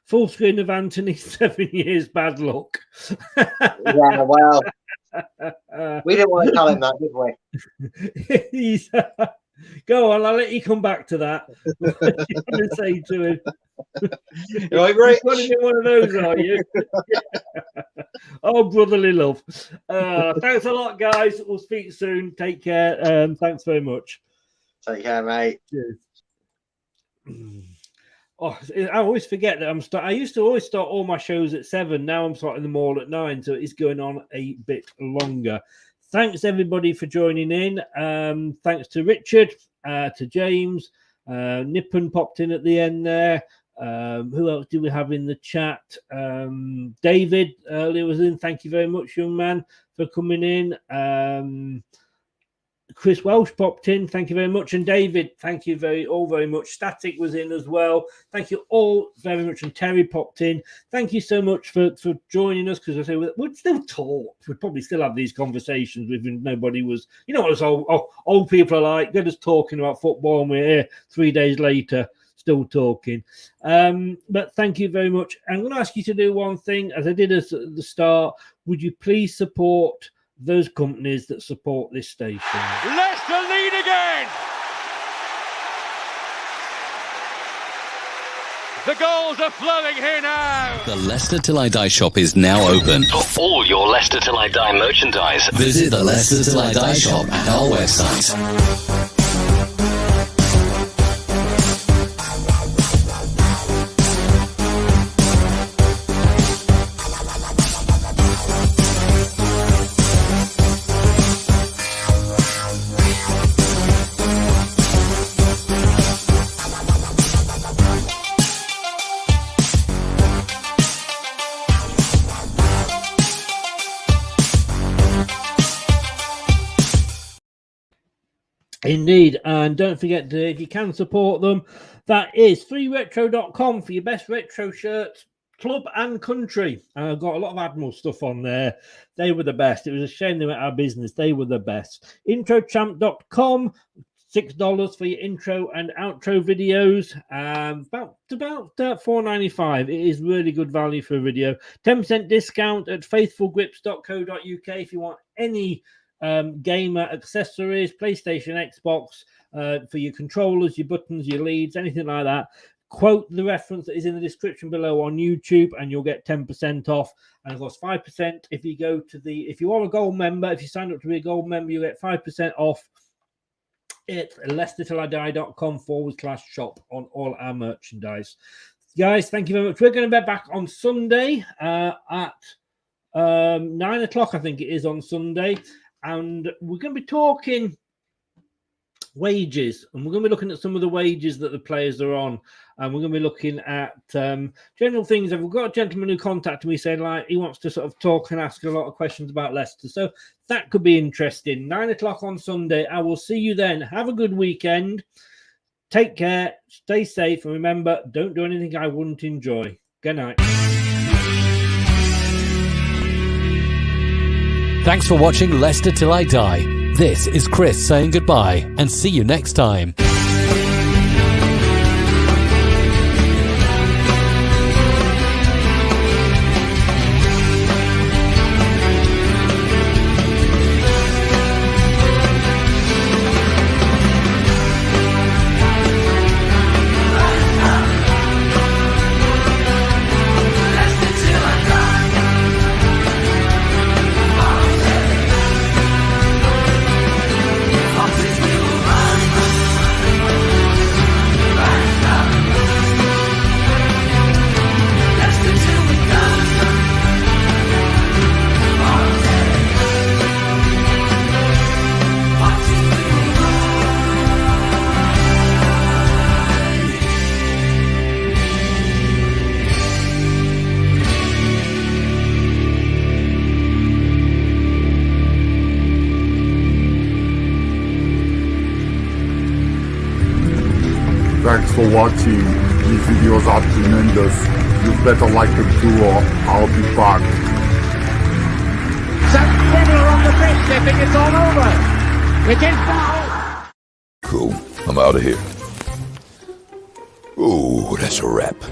"Full screen of Anthony, 7 years bad luck." Yeah, well, we didn't want to tell him that, did we? Go on, I'll let you come back to that. What are you going to say to him? You're right, Rich. One of those, are you? Oh, brotherly love. Thanks a lot, guys. We'll speak soon. Take care. Thanks very much. Take care, mate. Cheers. Oh, I always forget that I used to always start all my shows at 7. Now I'm starting them all at 9, so it's going on a bit longer. Thanks, everybody, for joining in. Thanks to Richard, to James. Nippon popped in at the end there. Who else do we have in the chat? David earlier was in. Thank you very much, young man, for coming in. Chris Welsh popped in. Thank you very much. And David, thank you very much. Static was in as well. Thank you all very much. And Terry popped in. Thank you so much for joining us, because I say we'd still talk. We'd probably still have these conversations with nobody was, you know what us old people are like. They're just talking about football, and we're here 3 days later still talking. But thank you very much. I'm going to ask you to do one thing, as I did at the start. Would you please support those companies that support this station? Leicester lead again! The goals are flowing here now. The Leicester Till I Die shop is now open. For all your Leicester Till I Die merchandise, Visit the Leicester Till I Die shop at our website. Indeed, and don't forget to, if you can support them, that is freeretro.com for your best retro shirts, club and country. I've got a lot of Admiral stuff on there. They were the best. It was a shame they went out of business. They were the best. Introchamp.com, $6 for your intro and outro videos. About $4.95. It is really good value for a video. 10% discount at faithfulgrips.co.uk if you want any gamer accessories, PlayStation, Xbox, for your controllers, your buttons, your leads, anything like that. Quote the reference that is in the description below on YouTube and you'll get 10% off. And of course 5% if you go to if you are a gold member, if you sign up to be a gold member, you get 5% off. It's LeicesterTillIDie.com/shop on all our merchandise. Guys, thank you very much. We're going to be back on Sunday at 9 o'clock, I think it is on Sunday. And we're going to be talking wages, and we're going to be looking at some of the wages that the players are on, and we're going to be looking at general things. And we've got a gentleman who contacted me saying like he wants to sort of talk and ask a lot of questions about Leicester, so that could be interesting. 9 o'clock on Sunday. I will see you then. Have a good weekend. Take care. Stay safe, and remember, don't do anything I wouldn't enjoy. Good night. Thanks for watching Leicester Till I Die. This is Chris saying goodbye and see you next time. Thanks for watching. These videos are tremendous. You better like them too or I'll be back. Some fiddler on the pitch, they think it's all over. It is now. Cool. I'm out of here. Ooh, that's a wrap.